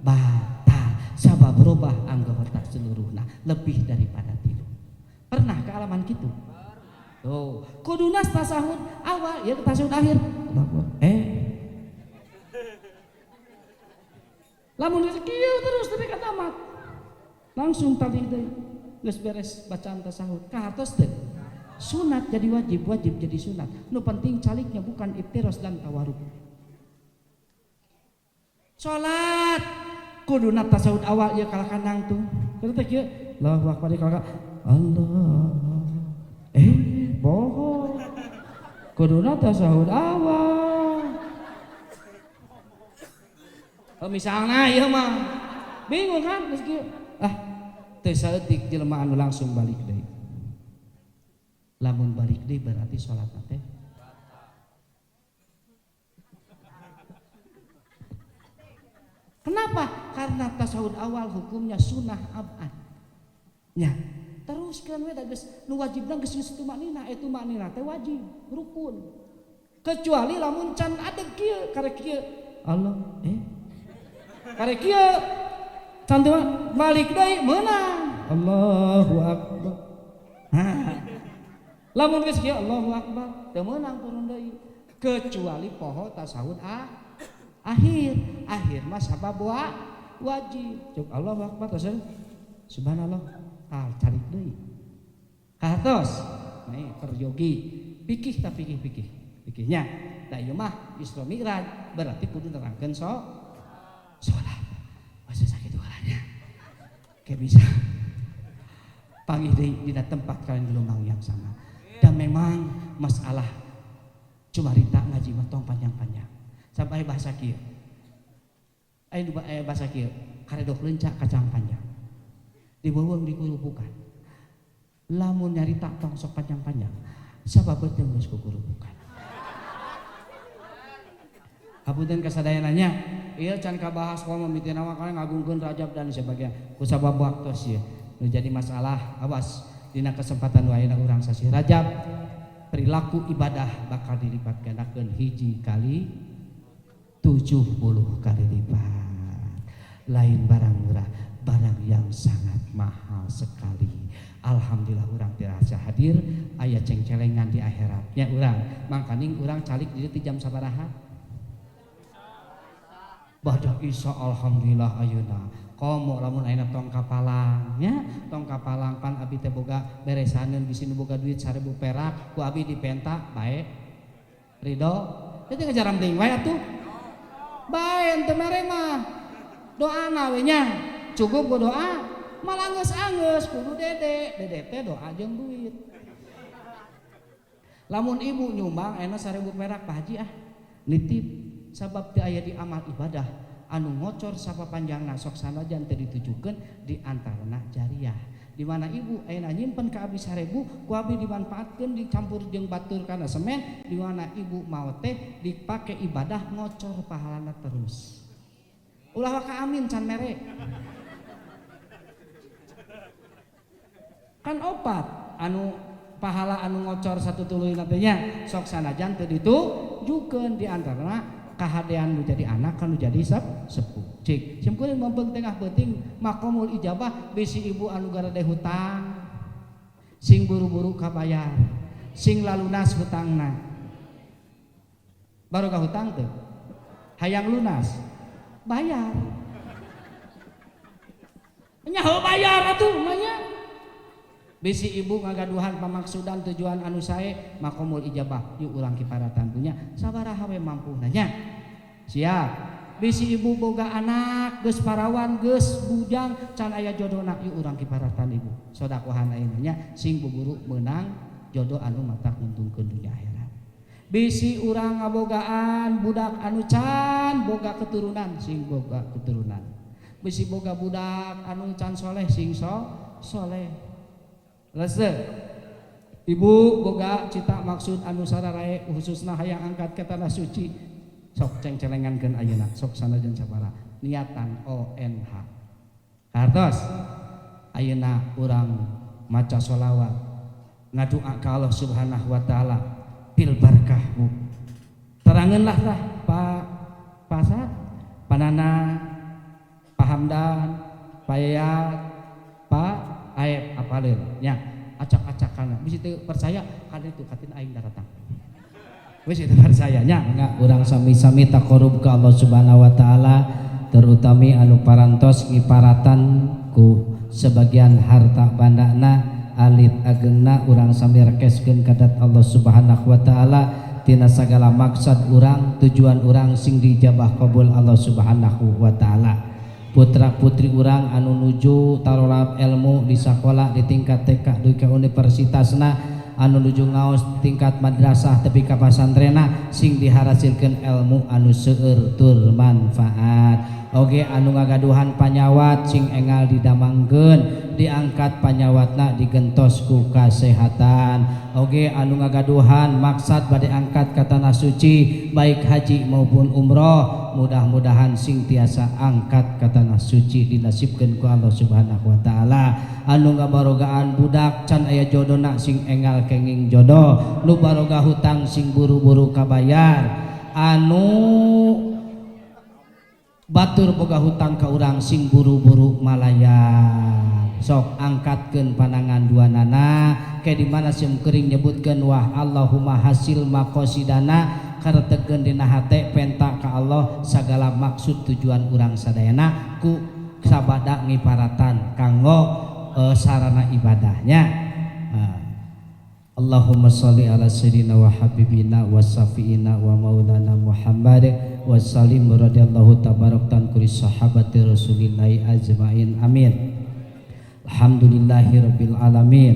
batal. Sabab robah anggota seluruhna lebih daripada tilu. Pernah kealaman kitu? Tuh, kuduna tasahud awal ya tasahud akhir. Lamun kieu terus tapi katamat. Langsung tadi deui geus beres bacaan tasahud. Kahartos teh. Sunat jadi wajib, wajib jadi sunat. Nu penting caliknya bukan iftiros dan tawaruk. Salat kuduna tasahud awal ieu kalakandang tuh. Terus teh kieu Allahu akbar kalaka Allah. Bohong. Kuduna tasahud awal. Misalnya ieu mah bingung kan geus kieu. Teu saeutik jelema anu langsung balik deui. Lamun balik deui berarti salatna teh kenapa? Karena tasawuf awal hukumnya sunnah abad. Nya, teruskeun we da geus nu wajibna geus tumanina, tumanina teh wajib, rukun. Kecuali lamun can adeg kieu, karek kieu. Allah, karek kieu can teu balik deui meunang. Allahu akbar. Lamun geus kieu Allahu akbar, teu meunang turun deui. Kecuali poho tasawuf akhir mah sabab wajib. Cuk Allahu akbar terus subhanallah. Cari deui. Katos. Nih peryogi. Fikih ta fikih. Fikihnya da ieu mah Isra Mi'raj berarti kudu nerangkeun salat. Masa sakit ulanya. Kayak bisa panggih deui dina tempat kalian gelombang yang sama. Dan memang masalah cumarita ngaji mah tong panjang-panjang. Sampai bahasa kieu. Bahasa kieu karedok lencak kacang panjang. Dibeuweung dikurupukan. Lamun nyarita tong sok panjang-panjang, sabab teu geus kukurupukan. Hapunten kasadayananya, ieu can kabahas komo mitina wakana ngagungkeun Rajab dan sebagainya. Ku sabab waktos ieu nu jadi masalah. Awas dina kesempatan wayauna urang sasi Rajab, perilaku ibadah bakal dilipat gandakeun 1 kali 70 kali lipat. Lain barang murah, barang yang sangat mahal sekali. Alhamdulillah urang dirasa hadir aya cengcelengan di akhiratnya urang. Mangkaning urang calik di jam sabaraha? Ba'da Isya alhamdulillah ayeuna. Komo lamun ayeuna tong kapalang nya, tong kapalang pan abi teh boga beresaneun bisi nu boga duit 1000 perak ku abi dipenta bae. Ridho. Teh ngajaram deui wae atuh. Bae teu mere mah doana we nya cukup ku doa malah geus kudu dede teh doa jeung duit. Lamun ibu nyumbang ena 1000 perak Pak Haji nitip sabab teu aya di amal ibadah anu ngocor sapapanjangna sok sanajan teu ditujukeun di antarana jariah. Di mana ibu ayeuna nyimpen ka abi 1000 ku abi dimanfaatkeun dicampur jeung batur kana semen, di mana ibu mau teh dipake ibadah ngocor pahalana terus. Ulah ka amin can mere. Kan opat anu pahala anu ngocor satu tuluy teh nya sok sanajan teu ditujukeun di antarana kahadean nu jadi anak kan nu jadi sepuh. Cik simkureun mumpung tengah beuting makomul ijabah bisi ibu anu garade hutang sing buru-buru kabayar sing lalunas hutangna baru ka hutang teu hayang lunas bayar nya heuh bayar atuh manya bisi ibu ngagaduhan pamaksudan tujuan anu sae makomul ijabah yuk ulang kiparatan punya sabaraha we mampu nanya siap. Bisi ibu boga anak geus parawan geus bujang can aya jodona yuk urang kiparatan ibu sodakohan ayeuna nya sing buburu meunang jodoh anu matak nguntungkeun dunya akhirat. Bisi urang ngabogaan budak anu can boga keturunan sing boga keturunan. Bisi boga budak anu can soleh sing soleh. Leseuh ibu boga cita maksud anu sararae khususna hayang angkat ke tanah suci sok cengcelengankeun ayeuna sok sanajan sabaraha niatan ONH. Kartos ayeuna urang maca sholawat ngadua ka Allah Subhanahu wa taala bil barakahmu. Terangeunlah tah Pak Panana Pak Hamdan Pak Yayat Pak Aep apaleun nya acak-acakana bisi teu percaya kana itu katin aing datang. Wis itu percayanya enggak urang sami-sami taqarrub ka Allah Subhanahu wa taala terutami anu parantos ngiparatan ku sebagian harta bandana alit agengna urang sami rekeskeun kadat Allah Subhanahu wa taala tina sagala maksud urang tujuan urang sing dijabah qabul Allah Subhanahu wa taala. putra-putri urang anu nuju tarolab ilmu di sekolah di tingkat TK dugi ka universitasna anu nuju ngaos tingkat madrasah tepi ka pasantrena sing dihasilkeun ilmu anu seueur tur manfaat oge anu ngagaduhan panyawat sing engal didamangkeun diangkat panyawatna digentos ku kasehatan oge anu ngagaduhan maksad bade angkat ka tanah suci baik haji maupun umroh mudah-mudahan sing tiasa angkat ka tanah suci dinasibkeun ku Allah Subhanahu wa taala anu ngabarogaan budak can aya jodona sing engal kenging jodoh nu baroga hutang sing buru-buru kabayar anu batur boga hutang ka urang sing buru-buru malayar sok angkatkeun panangan duanana ke di mana sim kering nyebutkeun wah Allahumma hasil maqasidana karetegeun dina hate penta ka Allah sagala maksud tujuan urang sadayana ku sabada ngiparatan kanggo sarana ibadahnya Allahumma sholli ala sayyidina wa habibina wa safiina wa maulana Muhammad wa sallim radhiyallahu tabaraktan kuri sahabati rasulillahi ajmain amin. Alhamdulillahi rabbil alamin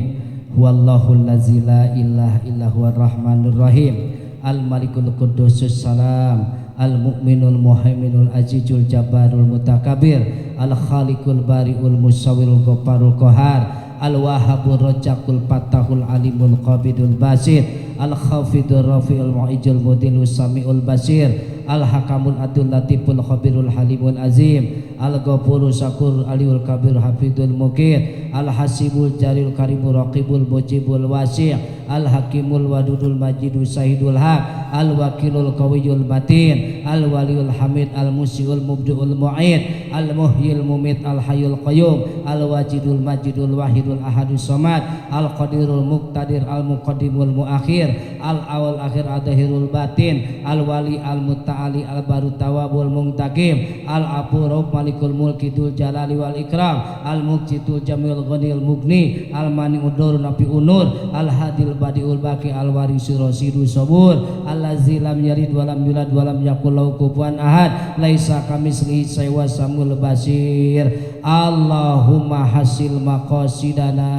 huwallahu allazi la ilaha illa huwar rahmanur rahim al malikul quddusus salam al mu'minul muhaiminul azizul jabbarul mutakabir al khaliqul bariul musawwirul ghafarul qahar al wahabur rajaqul fatahul alimul qabidul basit al khafidul rafiul mu'ijul mudilus samiul basir al hakamul adul latiful khabirul halimul azim al ghafurur syakur aliul kabir hafidul mukir al hasibul jalil karimul raqibul mujibul wasi' al hakimul wadudul majidul sahidul haq al wakilul qawiyul matin al waliul hamid al musiul mubdiul mu'id al muhyil mumit al hayyul qayyum al wajidul majidul wahidul ahadus samad al qadirul muqtadir al muqaddimul muakhir al awal akhir adahirul batin al wali al muta'ali al baru tawabul muntaqim al apurub malikul mulki dul jalali wal ikram al muqsitul jamil ghanil mugni al mani'ud dur nafi unur al hadil badiul baqi al warisul rasidus sabur allazi lam yalid wa lam yulad wa lam yakul lahu kufuwan ahad laisa kamitslihi syai'un samul basir Allahumma hasil maqasidana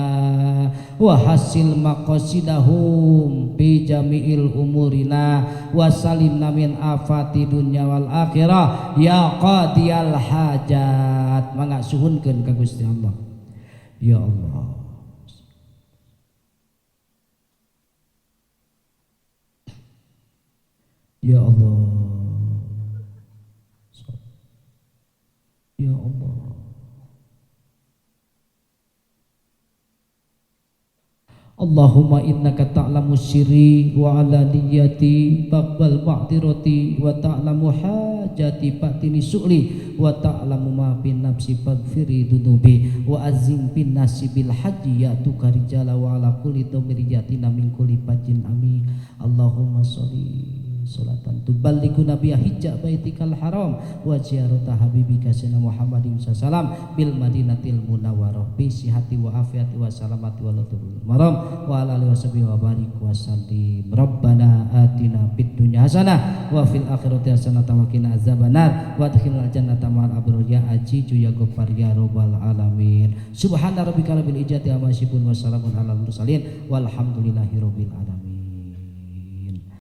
wa hasil maqasidahum bi jami'il umurina wa salimna min afati dunya wal akhirah ya qadiyal hajat mangga suhunkeun ka Gusti Allah ya Allah ya Allah ya Allah Allahumma innaka ta'lamu sirri wa alaniyati faqbal ma'tirati wa ta'lamu hajati fatini su'li wa ta'lamu ma fi nafsi faghfiri dunubi wa azim bin nasi bil haji ya tukarijala wa ala kulli tamiriyatina min kulli fajin amin Allahumma sholli salatan tuballighuna biha hijja baitikal haram wa ziyarata habibika sayyidina Muhammadin sallallahu bil madinatil munawwarah bi sihhati wa afiyati wa salamati wa lutfil maram wa ala alihi washabihi wa barik wa sallim rabbana atina fid dunya hasanah wa fil akhirati hasanah wa qina azabannar wa adkhilna jannata ma'al abrar ya azizu ya ghaffar ya rabbal alamin subhana rabbika rabbil izzati amma yasifun wa salamun alal mursalin walhamdulillahi rabbil alamin.